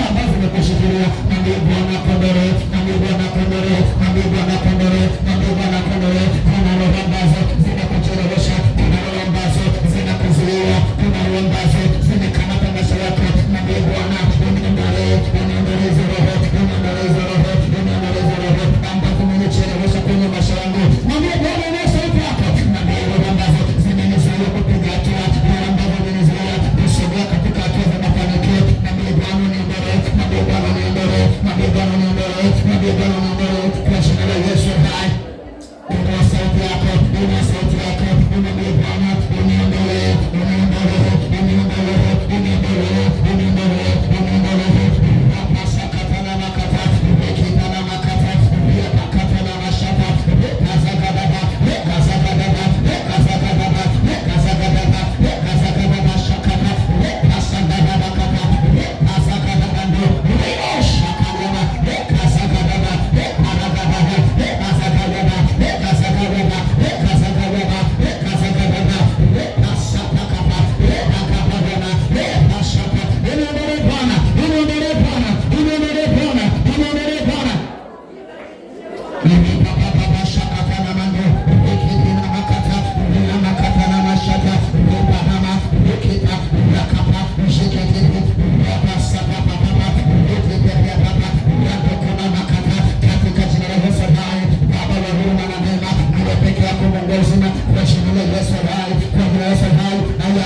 ambazo zimekushikilia. Mwambie Bwana kondore, mwambie Bwana kondore, mwambie Bwana kondore, mwambie Bwana kondore. Kuna roho ambazo zinakuchelewesha, kuna roho ambazo zinakuzuia, kuna roho ambazo zimekamata maisha yako. Mwambie Bwana uniondoe, uniondoe hizo roho, uniondoe hizo roho, uniondoe hizo roho ambazo zimenichelewesha kwenye maisha yangu. Mwambie Bwana na sauti yako. Mwambie roho ambazo zimenizuia kupiga hatua, roho ambazo zimenizuia kusogea katika hatua za mafanikio. Mwambie Bwana uniondoe, mwambie Bwana uniondoe, mwambie Bwana uniondoe, mwambie Bwana uniondoe kwa jina la Yesu hai. Inua sauti yako, inua sauti yako, mwambie Bwana uniondoe, uniondoe, uniondoe, uniondoe, uniondoe, uniondoe. Rapasakatana makata, rekitana makata, repakatana mashata, rekazakadaba, rekazakadaba, rekazakadaba, rekazakadaba, rekazakadaba shakata, repasakadaba kata, repasakadaba ndo, reoshakadaba, rekazakadaba, reparagadaba, rekazakadaba, rekazakadaba, rekazakadaba, rekazakadaba, repasakadaba, repakadaba, repasaka. Uniondoe Bwana, uniondoe Bwana, uniondoe Bwana, uniondoe Bwana. Papa shakata na mando, rekina makata, rekina makata na mashata, repanama, rekita, rakapa, shikete, rapasaka papa, rekite papa, rakona makata, katika jina la Yesu hai. Baba wa huruma na neema, wewe peke yako Mungu mzima, kwa jina la Yesu hai, kwa jina la Yesu hai.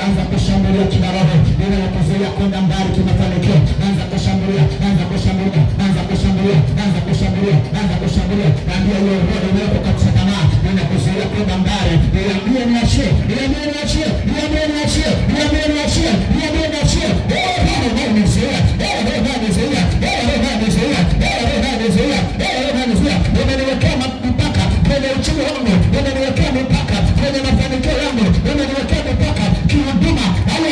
Anza kushambulia kila roho inayokuzuia kwenda mbali kimafanikio. Anza kushambulia, anza kushambulia, anza kushambulia, anza kushambulia, anza kushambulia. Ndio hiyo roho inayokukata tamaa, inakuzuia kwenda mbali. Niambie niachie, niambie niachie, niambie niachie, niambie niachie, niambie niachie. Roho inanizuia, roho inanizuia, roho inanizuia, roho inanizuia, roho inanizuia. Unaniwekea mpaka kwenye uchumi wangu, unaniwekea mpaka kwenye mafanikio yangu, unaniwekea mpaka kihuduma.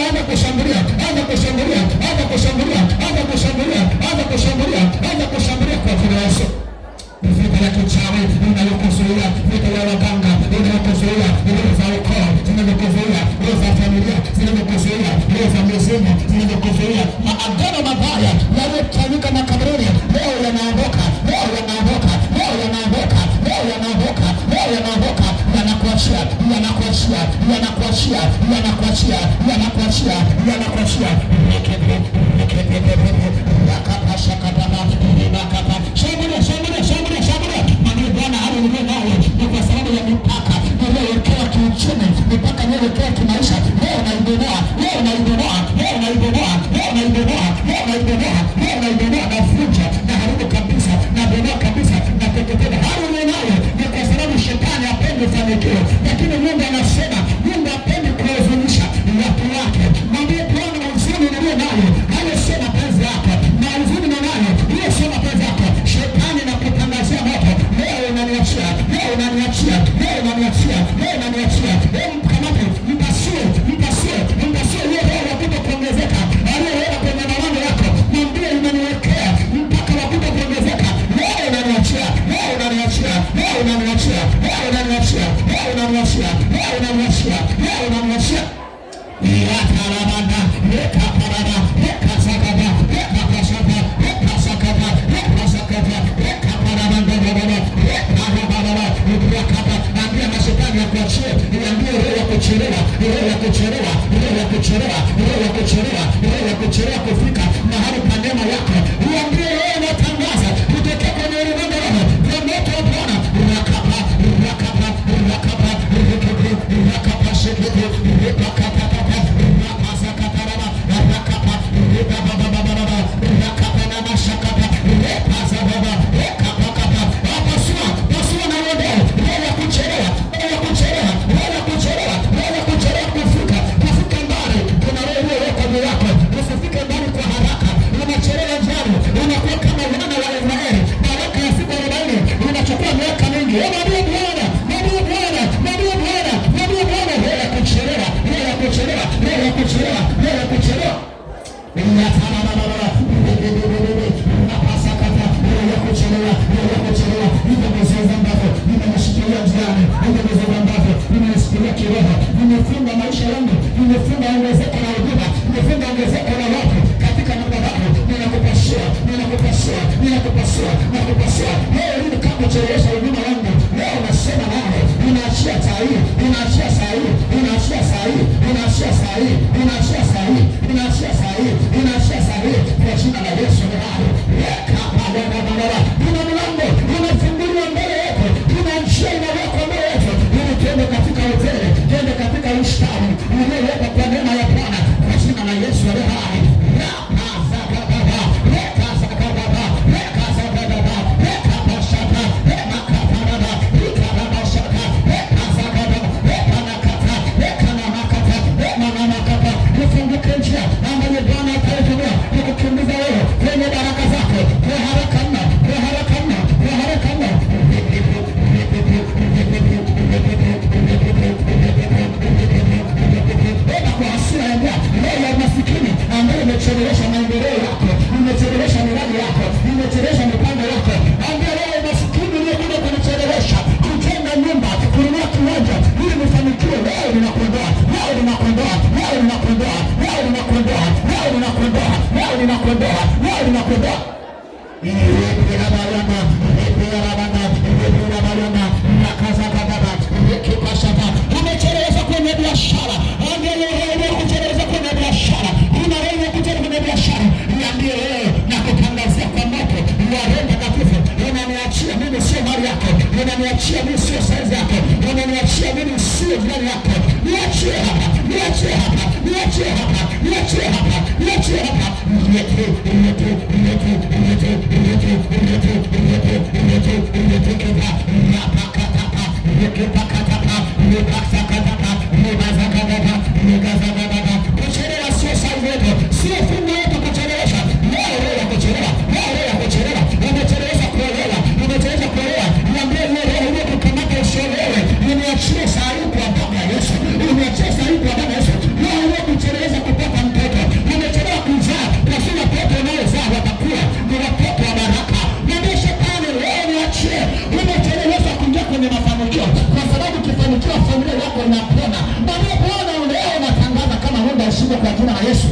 Anza kushambulia, anza kushambulia, anza kushambulia, anza kushambulia, anza kushambulia, anza kushambulia kwa jina la Yesu. Vita ya kichawi inayokuzuia, vita ya waganga inayokuzuia, roho za ukoo zinazokuzuia, roho za familia zinazokuzuia, roho za mizimu zinazokuzuia, maagano mabaya yaliyotawanyika makaburini, leo yanaondoka, leo yanaondoka, leo yanaondoka, leo yanaondoka, leo yanaondoka, yanakuachia, yanakuachia, yanakuachia, yanakuachia, yanakuachia, yanakuachia. Yakapasha kadama, yakapa, shambulia, shambulia, shambulia, shambulia. Mwambie Bwana haleluya nawe, ni kwa sababu ya mipaka niliyowekewa kiuchumi, mipaka niliyowekewa kimaisha. Leo naibomoa, leo naibomoa, leo naibomoa, leo naibomoa, leo naibomoa, leo naibomoa, navunja, naharibu kabisa, nabomoa kabisa, nateketeza. Haleluya nawe, ni kwa sababu shetani hapendi ufanikiwe, lakini Mungu anasema, Mungu hapendi kuwahuzunisha watu wake. Mwambie Bwana huzuni niliyo nayo, hayo sio mapenzi yako, na huzuni ninayo, hiyo sio mapenzi yako. Shetani nakutangazia moto, leo unaniachia, leo unaniachia, leo unaniachia, leo unaniachia. Leo mkamate, mpasie, mpasie, mpasie hiyo roho ya kutokuongezeka aliyoweka kwenye malango yako. Mwambie unaniwekea mpaka wa kutokuongezeka. Leo unaniachia, leo unaniachia, leo unaniachia, leo unaniachia, leo unaniachia, leo unaniachia, leo unaniachia. Yatarabanda, yekaparada, yekasakaba, yekapasaba, yekasakaba, yekasakaba, yekaparabanda, yekarababa, yekapa. Ambia mashetani ya kuachie, niambie roho ya kuchelewa, roho ya kuchelewa, roho ya kuchelewa, roho ya kuchelewa, roho ya kuchelewa kufika mahali pa neema yako. Niambie roho inatangaza kutokea kwenye ulimwengu roho kwa moto wa Bwana. Rakapa, rakapa, rakapa, rekete, rakapa, shekete, rekapa, rapasakataraba, rakapa, rekabababababa, rakapa na mashakapa, repazababa, rekapakapa. Pasua, pasua na roho ya kuchelewa, roho ya kuchelewa, roho ya kuchelewa, roho ya kuchelewa kufika, kufika mbali. Kuna roho iliyowekwa juu yako, usifike mbali kwa haraka. Unachelewa njiani, unakuwa kama wana wa Israeli. Baraka ya siku 40 unachukua miaka mingi. Mwambie Bwana, mwambie Bwana, mwambie Bwana, mwambie Bwana, roho ya kuchelewa, roho ya kuchelewa, roho ya kuchelewa, roho ya kuchelewa. Yatarababa, nimefunga maisha yangu, nimefunga ongezeko la huduma, nimefunga ongezeko la watu katika madhabahu. Ninakupasua, ninakupasua, ninakupasua, ninakupasua. Leo hili kama kuchelewesha huduma yangu, leo nasema nawe, ninaachia saa hii, ninaachia saa hii, ninaachia saa hii, ninaachia saa hii, ninaachia saa hii, ninaachia saa hii, ninaachia saa hii kwa jina la Yesu. Kuna mlango unafunguliwa mbele yako, kuna njia inawekwa mbele yako, ili tuende katika hoteli, tuende katika ustawi uliowekwa kwa neema ya Bwana kwa jina la Yesu. Nifunguke njia ambayo Bwana ataitumia kukukimbiza wewe kwenye baraka zako kwa haraka mno, kwa haraka mno, kwa haraka mno. Beba kwa hasira ya Bwana leo ya masikini ambayo imechelewesha maendeleo yako, imechelewesha miradi yako, imechelewesha mipango yako. Ambia leo masikini uliokuja kunichelewesha kujenga nyumba, kununua kiwanja ili nifanikiwe, leo ninakuondoa, leo ninakuondoa, leo ninakuondoa, leo ninakuondoa, leo ninakuondoa, leo ninakuondoa, leo ninakuondoa. Umechelewesha kwenye biashara, kuchelewesha kwenye biashara, una roho ya kuchelewesha kwenye biashara. Niambie leo na kutangazia kwa moto wa Roho Mtakatifu, unaniachia mimi, sio mali yako, unaniachia mimi, sio saizi yako, unaniachia mimi, sio jirani yako. Niachie hapa, niachie hapa, niachie hapa, niachie hapa, niachie hapa. Kuchelewa sio saizi yetu, sio fungu yetu kuchelewesha. Leo roho ya kuchelewa, leo roho ya kuchelewa, umechelewesha kuolewa, umechelewesha kuolewa. Niambie leo roho ile kukamata usiolewe, nimeachie saa hii kwa damu ya Yesu, nimeachie saa hii kwa damu ya Yesu. Leo ile kuchelewesha kupata mtoto, umechelewa kuzaa, lakini watoto unaozaa watakuwa ni watoto wa baraka. Niambie shetani leo niachie, umechelewesha kuingia kwenye mafanikio, kwa sababu ukifanikiwa familia yako inapona. Baadaye Bwana leo natangaza kama Mungu ashinde kwa jina la Yesu.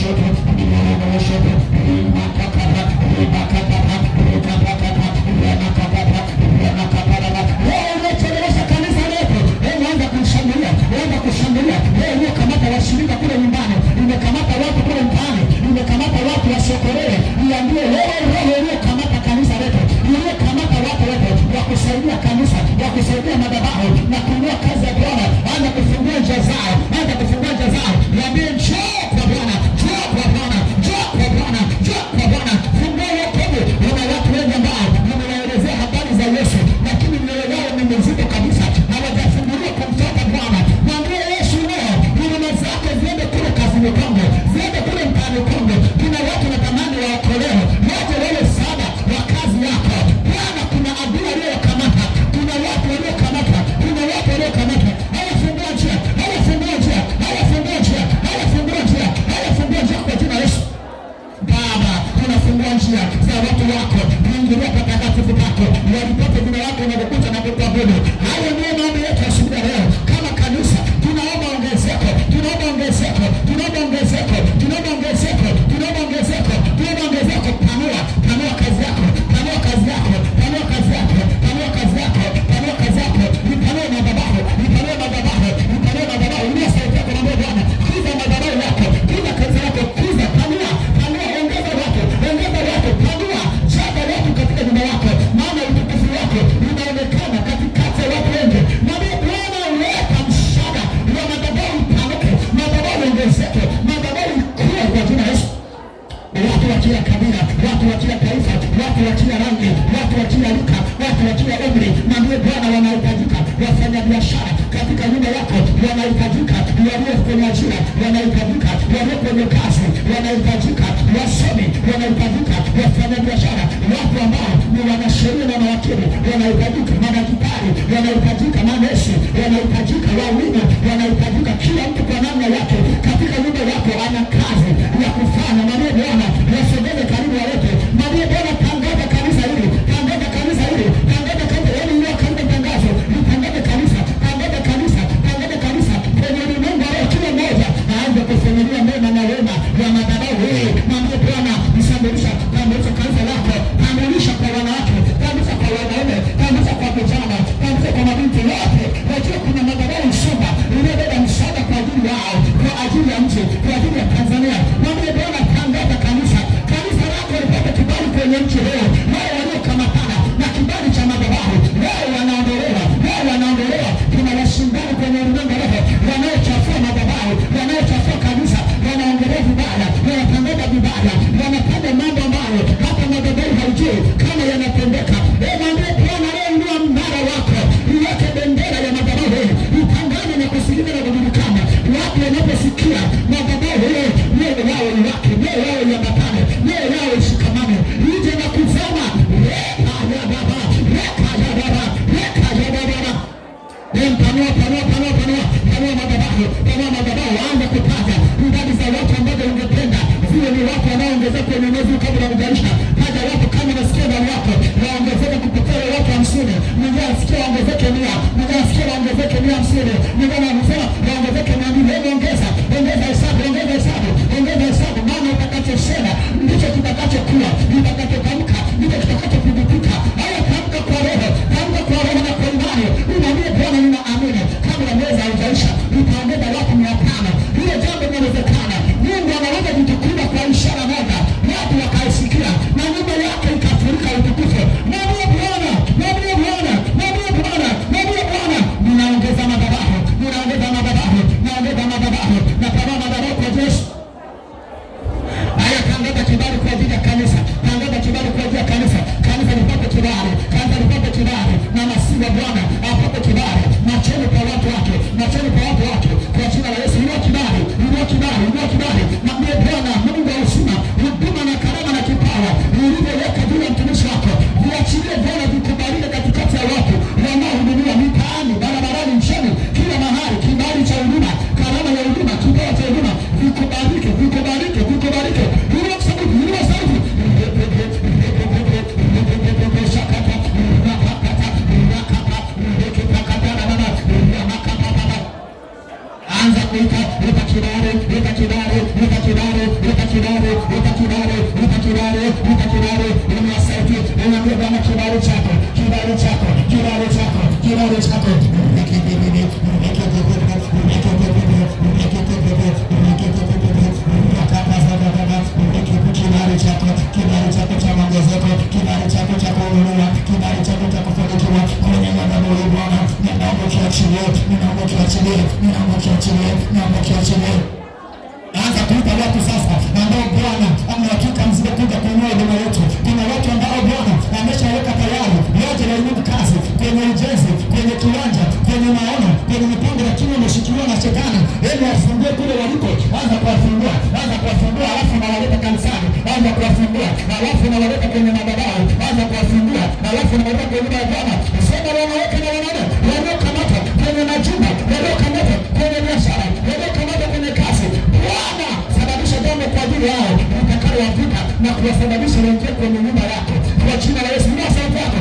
Shut up. wanahitajika, walio kwenye ajira wanahitajika, walio kwenye kazi wanahitajika, wasomi wanahitajika, wafanyabiashara, watu ambao ni wanasheria na mawakili wanahitajika, madaktari wanahitajika, manesi wanahitajika, walimu wanahitajika. Kila mtu kwa namna yake katika nyumba yako ana kazi ya kufanya. Mwambie Bwana wasogeze karibu walete. Mwambie Bwana tangaza kanisa hili, tangaza kanisa hili, tangaza kanisa hili, ndio kanisa tangazo, tangaza kanisa, tangaza kanisa, tangaza kanisa kwenye ulimwengu leo. Kila mmoja aanze kufunulia mema na wema ya madhabahu hii. Mwambie Bwana mshambulisha, tambulisha kanisa lako, tambulisha kwa wanawake, tambulisha kwa wanaume, tambulisha kwa vijana, tambulisha kwa mabinti wote. Wajua kuna madhabahu Msumba iliyobeba msaada kwa ajili yao, kwa ajili ya nchi, kwa ajili ya Tanzania. Mwambie Bwana tangaza kanisa, kanisa lako lipate kibali kwenye nchi leo. Wao waliokamatana na kibali cha madhabahu wao wanaondolewa, wao wanaondolewa. Kuna washindani kwenye ulimwengu leo wanaochafua madhabahu, wanaochafua kanisa, wanaongelea vibaya, wanatangaza vibaya, wanapanda mambo ambayo hata madhabahu haijui kama yanatendeka. Mwambie Bwana leo ndio mnara wako, iweke bendera ya madhabahu hii, itangane na kusikika na kujulikana. Watu wanaposikia madhabahu hii, leo wao ni wake, leo wao ni ambatane, leo wao ishikamane, ije na kuzama. Panua madhabahu, waanze kutaja idadi za watu ambazo ungependa ziwe ni watu wanaoongezeka kwenye mwezi kabla hujaisha. Taja watu kama nasikia ndani yako waongezeke kupitia watu 50, mwingine asikia waongezeke 100, mwingine asikia waongezeke 150, mwingine anasema waongezeke 200. Ongeza hesabu, maana utakachosema ndicho kitakachokuwa, utakachotamka ndicho kitakachothibitika. Haya, tamka kwa roho na kwa imani. Mwambie Bwana ninaamini kabla mwezi haujaisha utaongeza watu 500. Hilo jambo linawezekana. Mungu anaweza kutukuza kwa ishara moja, watu wakaisikia na nyumba yake ikafurika utukufu. Mwambie Bwana, ninaongeza madhabahu, na kama madhabahu kwa Yesu. Haya, tangaza kibali kwa ajili ya kanisa, tangaza kibali kwa ajili ya kanisa. Kanisa lipate kibali, na masihi wa Bwana apate kibali machoni kwa watu wake, kwa jina la Yesu. Inua kibali. Mwambie Bwana Mungu wa uzima, huduma na karama na kipawa ulivyoweka juu ya mtumishi wako, viachilie Bwana, vikubalike katikati ya watu wanaohudumiwa mitaani, barabarani, nchini, kila mahali. Kibali cha huduma, karama ya huduma, kipawa cha huduma vikubalike. Inua sauti. Anza kuita, weka kibali. Inua sauti, unaambia Bwana kibali chako. Kibali chako cha maongezeko, kibali chako cha kuinuliwa, kibali chako cha kufanikiwa kwenye madhabahu ya Bwana. Ninaomba kiachilie. Anza kuita watu sasa ambao Bwana amewakika mzidi kuja kuinua huduma yetu. Kuna watu ambao Bwana ameshaweka tayari wote wainuka kazi kwenye ujenzi, kwenye kiwanja, kwenye maono, kwenye mipango, lakini wameshikiliwa na shetani. Hebu wafungue kule waliko. Anza kuwafungua, alafu nawaleta kanisani. Anza kuwafungua, alafu nawaleta kwenye madhabahu. Anza kuwafungua, alafu nawaleta kwenye nyumba ya Bwana. Sema wanawake na wanaume waliokamata kwenye majumba, waliokamata kwenye biashara, waliokamata kwenye kazi. Bwana sababisha jambo kwa ajili yao utakalowavuta na kuwasababisha waingie kwenye nyumba yako kwa jina la Yesu. Inua sauti yako.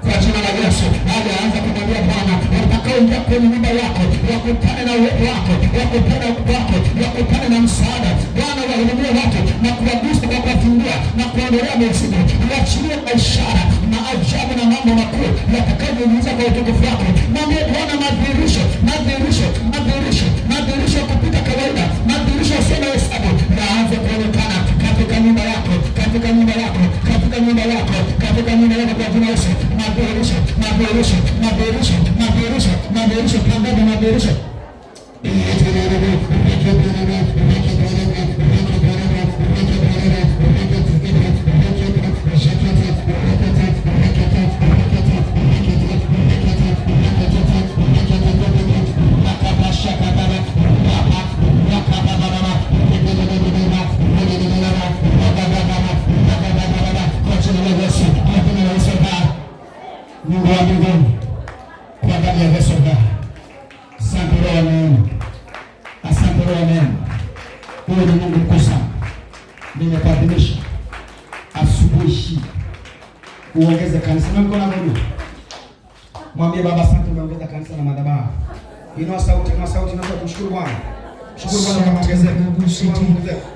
Kwa jina la Yesu, anza kumwambia Bwana watakaoingia kwenye nyumba yako wakutane na uwepo wako, wakutane na msaada. Bwana wahudumie watu na kuwagusa kwa kuwafungua na kuondolea mizigo. Uachilie ishara, maajabu na mambo makuu yatakayojiuliza kwa utukufu wako. Mwambie Bwana madhihirisho ya kupita kawaida, madhihirisho yasiyo na hesabu yaanze kuonekana katika nyumba yako, katika nyumba yako kwa jina la Yesu. Madhihirisho, tangaza madhihirisho. Huyo ni Mungu mkuu sana. Nimekuadhimisha asubuhi hii. Uongeze kanisa. Na mkono wako juu. Mwambie Baba asante umeongeza kanisa na madhabahu. Inua sauti, unaweza kumshukuru Bwana. Shukuru Bwana kwa maongezeko.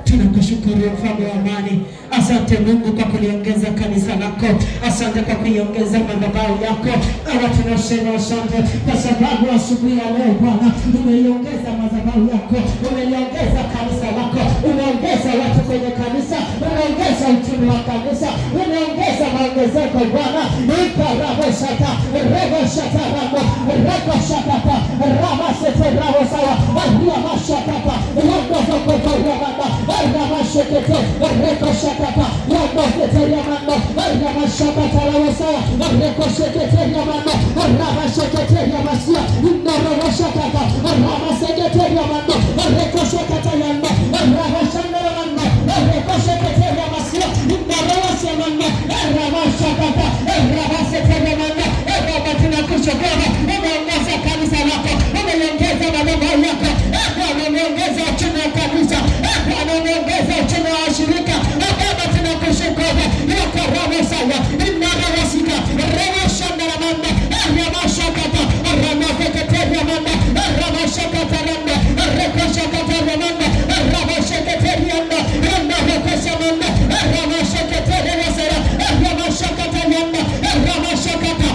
Tunakushukuru Mfalme wa amani. Asante Mungu kwa kuliongeza kanisa lako. Asante kwa kuiongeza madhabahu yako. Baba tunasema asante kwa sababu asubuhi ya leo Bwana umeiongeza madhabahu yako. Umeiongeza kanisa lako. Umeongeza watu kwenye kanisa. Umeongeza uchumi wa kanisa. Umeongeza maongezeko Bwana. Ikarabashata, rebashata ramo, rebashata, ramasete ramo sawa. Ramashata, ramazoko ramada, ramashekete, rekoshata, ramosete ramada, ramashata ramo sawa. Rekoshekete ramada, ramashekete ramasia, ramashata, ramasekete ramada, rekoshekete ramada, ramashanda ramada, rekoshekete ramasia, ramashanda, ramashata, ramasete ramada. Baba tunakushukuru, umeongeza kanisa lako, umeongeza madhabahu yako, umeongeza uchumi wa kanisa, umeongeza uchumi wa shirika. Baba tunakushukuru, yako roho sawa, imara wasika, roho shanda la manda, roho shakata, roho fekete manda, roho shakata manda, roho shakata manda, roho shakata manda, roho shakata manda, roho shakata wasara, roho shakata manda, roho shakata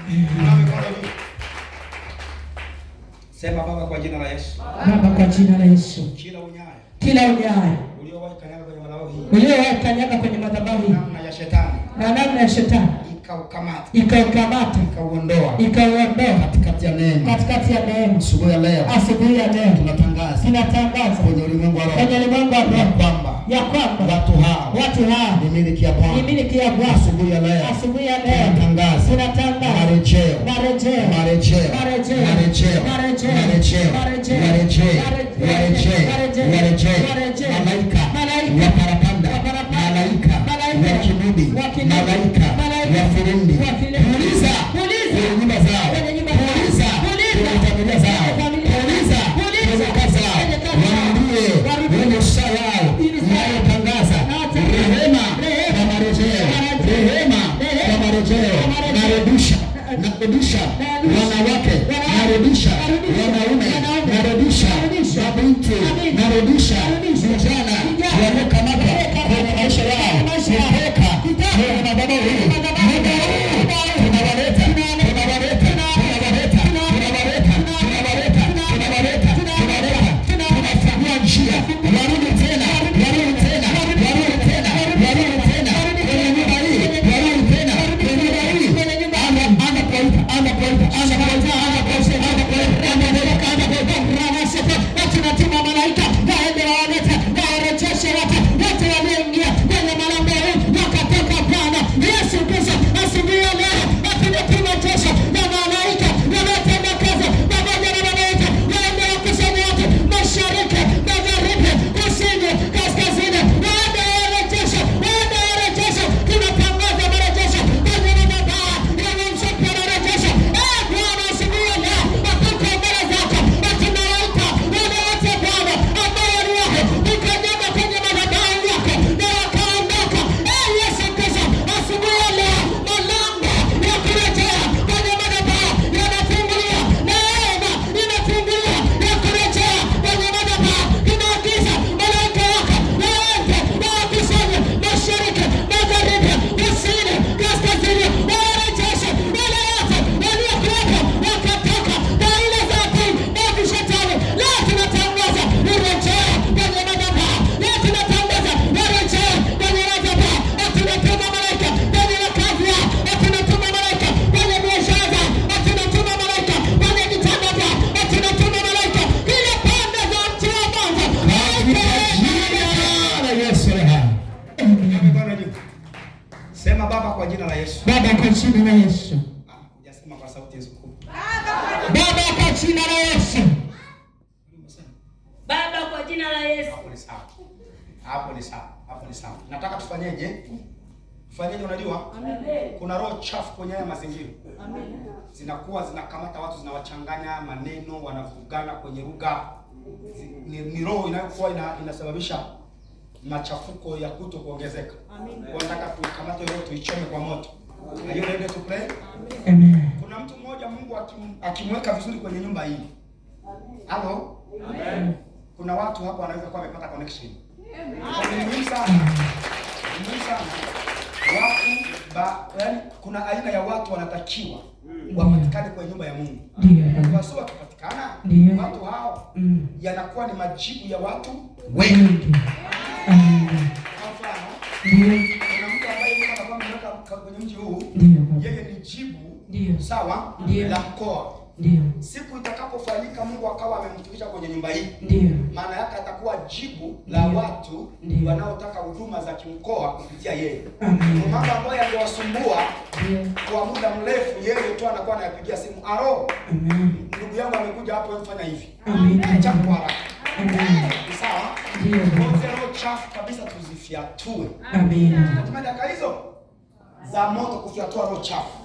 katika jina la Yesu. Sema Baba kwa jina la Yesu. Baba kwa jina la Yesu. Kila unyayo uliowahi kanyaga kwenye madhabahu hii. Uliowahi kanyaga kwenye madhabahu hii. Namna ya shetani. Na namna ya shetani. Ikaukamata. Ikauondoa. Katikati ya neema. Asubuhi ya leo. Tunatangaza. Kwenye ulimwengu wa roho. Ya kwamba. Watu hao. Ni miliki ya Bwana. Asubuhi ya leo. Tunatangaza. Marejeo. Malaika wa parapanda, malaika wa kinudi, malaika wa filimbi. Puliza kwenye nyumba zao, puliza kwenye familia zao, puliza kwenye kazi zao. Waambie wenye usawa wao inayotangaza rehema na marejeo, narudisha wanawake, narudisha wanaume, narudisha mabinti, narudisha vijana waliokamatwa kwenye maisha yao kutoka kwenye madhabahu hii. Tunafungua njia, warudi tena kwenye nyumba hii, warudi tena kwenye nyumba hii. Tunatuma malaika waende wawalete, warejeshe watu wote walioingia kwenye malango hii wakatoka Bwana Yesu Kristo. Asubuhi ya leo tunatuma jeshi la malaika wanaotenda kazi pamoja na malaika waende wakusanye watu mashariki, magharibi, kusini, kaskazini, waende warejeshe. Tunatangaza marejesho kwenye madhabahu ya mshoka na rejesho. Bwana asubuhi ya leo watoka mbele zako watinawaita wale wote Bwana ambao waliwahi ukanyaga kwenye madhabahu yako na wakaondoka. Yesu Kristo, asubuhi ya leo malango ya kurejea kwenye madhabahu yanafunguliwa, neema inafunguliwa ya kurejea kwenye madhabahu. Tunaagiza malaika wako waende wakusanye mashariki, magharibi, kusini, kaskazini, warejeshe wale wote waliokuwepo wakatoka na ile dhambi na kishetani. Leo tunatangaza urejea kwenye madhabahu. Leo tunatangaza warejea kwenye madhabahu. Tunatuma malaika kwenye makazi yao, tunatuma malaika kwenye biashara zao, tunatuma malaika kwenye vitanda vyao, tunatuma malaika kila pande za mji wa Mwanza. Sema Baba kwa jina la Yesu. Baba kwa jina la Yesu. Hujasema kwa sauti kubwa. jina la Yesu. Baba, kwa jina la Yesu. Hapo ni sawa. Hapo ni sawa. Hapo ni sawa. Nataka tufanyeje? Tufanyeje unajua? Amen. Kuna roho chafu kwenye haya mazingira. Amen. Zinakuwa zinakamata watu, zinawachanganya maneno, wanavugana kwenye lugha. Ni roho inayokuwa inasababisha machafuko ya kuto kuongezeka. Amen. Wanataka tukamate roho, tuichome kwa moto. Are you ready to pray? Amen. Kuna mtu mmoja Mungu akimweka vizuri kwenye nyumba hii. Halo? Amen. Kuna watu hapa wanaweza kuwa wamepata connection. Ni muhimu sana. Ni muhimu sana. Yaani kuna aina ya watu wanatakiwa wapatikane kwenye nyumba ya Mungu. Kwa sababu wakipatikana watu hao yanakuwa ni majibu ya watu wengi. Kwa mfano, kuna mtu ambaye Mungu anakuwa ameweka kwenye mji huu, yeye ni jibu sawa la mkoa. Siku itakapofanyika Mungu akawa amemfikisha kwenye nyumba hii, maana yake atakuwa jibu la watu wanaotaka huduma za kimkoa kupitia yeye. Mambo ambayo yangewasumbua kwa muda mrefu, yeye tu anakuwa anayapigia simu, aro, ndugu yangu amekuja hapo, mfanya hivi. Acha kwa haraka. Sawa? Roho chafu kabisa tuzifiatue. Katika dakika hizo za moto kufiatua roho chafu.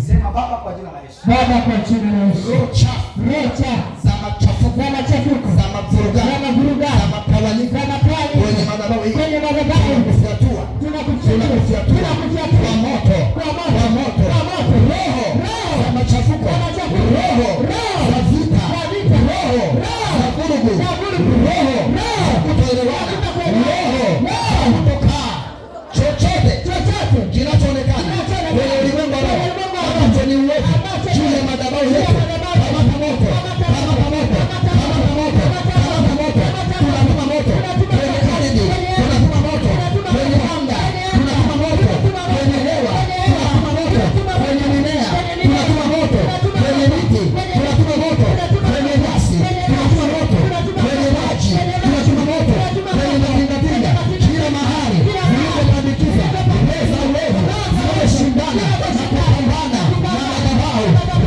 Sema Baba, kwa jina la Yesu. Baba, kwa jina la Yesu. Roho chafu za machafuko, za mavuruga, za mapawanyiko kwenye madhabahu hii, tunakufiatua kwa moto, roho za machafuko, roho za vita, roho za vurugu, roho za kutoelewana, roho za kutokaa chochote kinachoonekana kwenye ulimwengu wa roho ambacho ni uovu juu ya madhabahu yetu, kamata moto, kamata moto, kamata moto, kamata moto, tunatuma moto kwenye ardhi, tunatuma moto kwenye anga, tunatuma moto kwenye hewa, tunatuma moto kwenye mimea, tunatuma moto kwenye miti, tunatuma moto kwenye nyasi, tunatuma moto kwenye maji, tunatuma moto kwenye mazingatinga, kila mahali vilivyopandikiza meza uovu zinashindana na kupambana na madhabahu.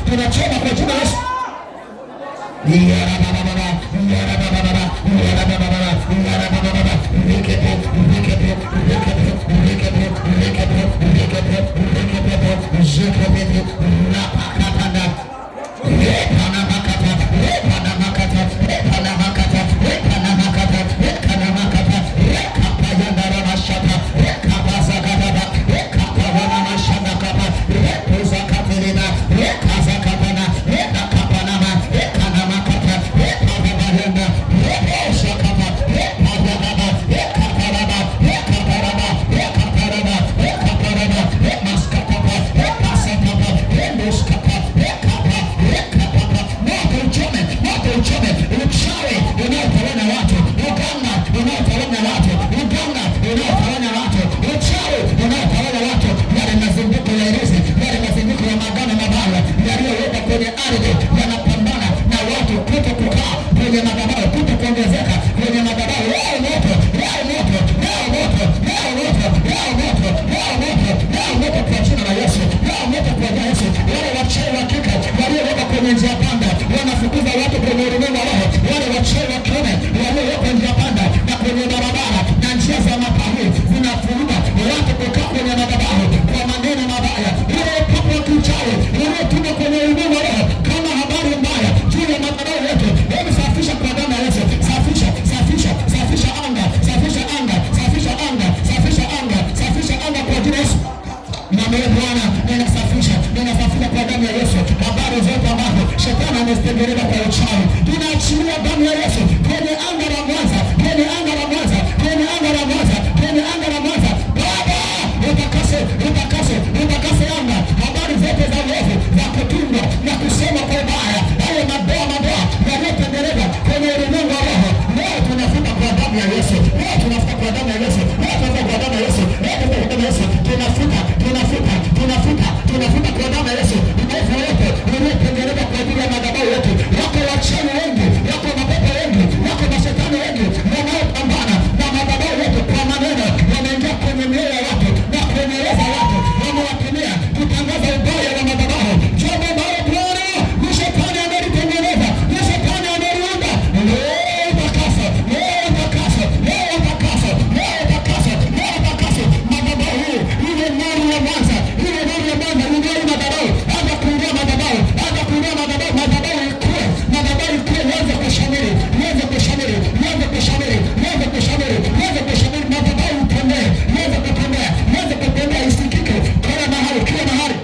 Tunachoma kwa jina la Yesu. Yeah. wamestengeneza kwa uchawi. Tunaachilia damu ya Yesu kwenye anga la Mwanza, kwenye anga la Mwanza, kwenye anga la Mwanza, kwenye anga la Mwanza. Baba, utakase, utakase, utakase anga. Habari zote za uovu za kutungwa na kusema kwa ubaya, hayo madoa yaliyotengenezwa kwenye ulimwengu wa roho, leo tunafuta kwa damu ya Yesu. Leo tunafuta kwa damu ya Yesu. Leo tunafuta kwa damu ya Yesu. Leo tunafuta kwa damu ya Yesu. Tunafuta kwa damu ya Yesu. Uovu wote uliotengenezwa kwa ajili ya madhabahu yetu. Wako wachawi wengi, wako mapepo wengi, wako mashetani wengi wanaopambana na madhabahu yetu kwa maneno, wameingia kwenye mioyo ya watu na kwenye roho za watu, wamewatumia kutangaza ubaya wa madhabahu. Jambo ambalo Bwana ni shetani amelitengeneza, ni shetani ameliunda. Leo utakaso, leo utakaso, leo utakaso, leo utakaso, leo utakaso. Madhabahu hii ile nuru ya Mwanza, ile nuru ya Mwanza, ile madhabahu, anza kuingia madhabahu, anza kuingia madhabahu, madhabahu ikue, madhabahu ikue, ianze kushamiri, ianze kushamiri, ianze kushamiri, ianze kushamiri, ianze kushamiri, madhabahu itembee, ianze kutembea, ianze kutembea, isikike kila mahali, kila mahali.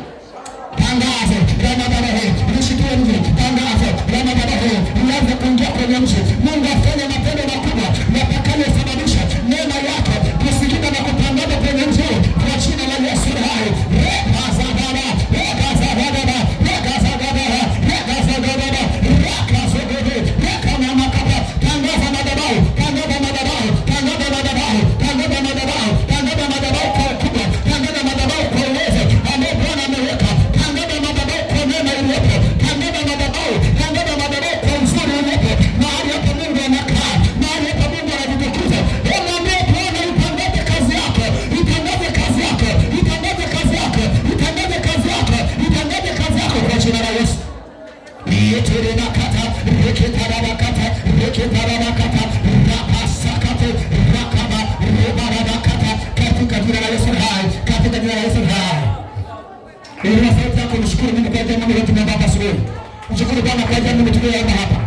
Tangazo la madhabahu lishikiwe nje, tangazo la madhabahu lianze kuingia kwenye nchi. Mungu afanye matendo makubwa yatakayosababisha neema yake kusikika na kutangazwa kwenye nchi kwa jina la Yesu hai. Rekazababa, rekazababa, rekazababa, rekazababa, rekazababa, rekanamakaba. Tangaza madhabahu, tangaza madhabahu, tangaza madhabahu, tangaza madhabahu, tangaza madhabahu kwa ukubwa, tangaza madhabahu kwa uwezo ambao Bwana ameweka, tangaza madhabahu kwa neema iliyopo, tangaza madhabahu, tangaza madhabahu kwa uzuri uliopo. Mahali hapa Mungu anakaa, mahali hapa Mungu anajitukuza. Mwambie Bwana, itangaze kazi yako, itangaze kazi yako, itangaze kazi yako, itangaze kazi yako, itangaze kazi yako kwa jina la Yesu. Yeterenakata, reketarabakata, reketarabakata, rapasakate, rakaba, rebarabakata, katika jina la Yesu hai, katika jina la Yesu hai. Ili sauti yako mshukuru Mungu kwa ajili ya mambo yote tunayopata asubuhi. Mshukuru Bwana kwa ajili ya mambo tuliyoyaomba hapa.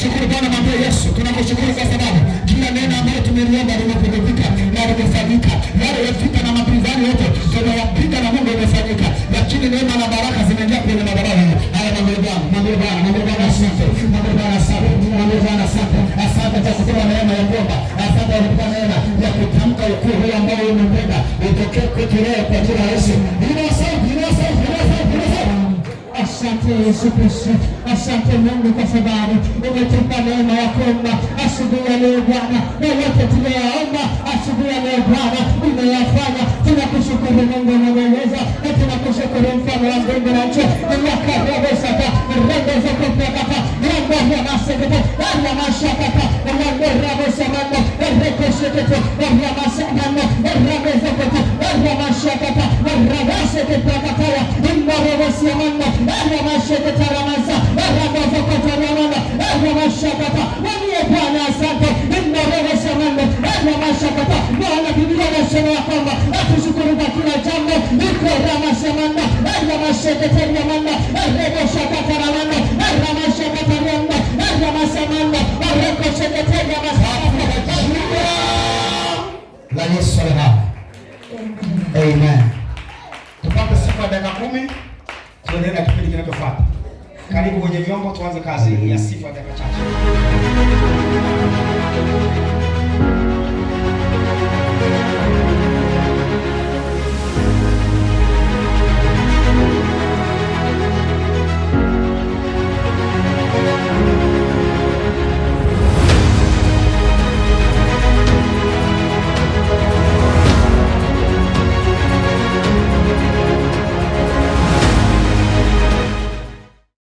Shukuru Bwana, mwambie Yesu, tunakushukuru kwa sababu kila neno ambalo tumeliomba limefanyika na limefanyika. Yale yalifika na mapinzani yote tunayapiga na Mungu imefanyika. Lakini neema na baraka zimeingia kwenye madhabahu. Haya, mwambie Bwana, mwambie Bwana, mwambie Bwana asante. Mwambie Bwana asante. Mwambie Bwana asante. Asante kwa kutoa neema ya kuomba. Asante kwa kutoa neema ya kutamka ukuu huu ambao umembeba. Utokee kwetu leo kwa jina la Yesu. Inua sauti, inua sauti, inua sauti, inua sauti. Asante Yesu Kristo, asante Mungu kwa sababu umetupa neema ya kuomba asubuhi ya leo Bwana, na yote tumeyaomba asubuhi ya leo Bwana umeyafanya. Tunakushukuru Mungu unaweza, na tunakushukuru mfano wa mbingu na nchi. Wakarabosaka rendezokopakata rambohyamasegete aryamashakata ramborabosamano rekosekete aryamasamano ramezokote aryamashakata rabasekepakataya imbarobosiamano aryamasheketaramasa aramozokotaramana aryamashakata. Mwambie Bwana asante. Imbarobosiamano aryamashakata. Bwana, Biblia inasema ya kwamba atushukuru kwa kila jambo. Ikoramashamana aryamasheketariamana areboshakataramana aryamashakataramana aryamasamana arekoseketariamasa la Yesu hai. Amen. Tupate sifa dakika 10. Tuendelee na kipindi kinachofuata. Karibu kwenye vyombo, tuanze kazi ya sifa dakika chache.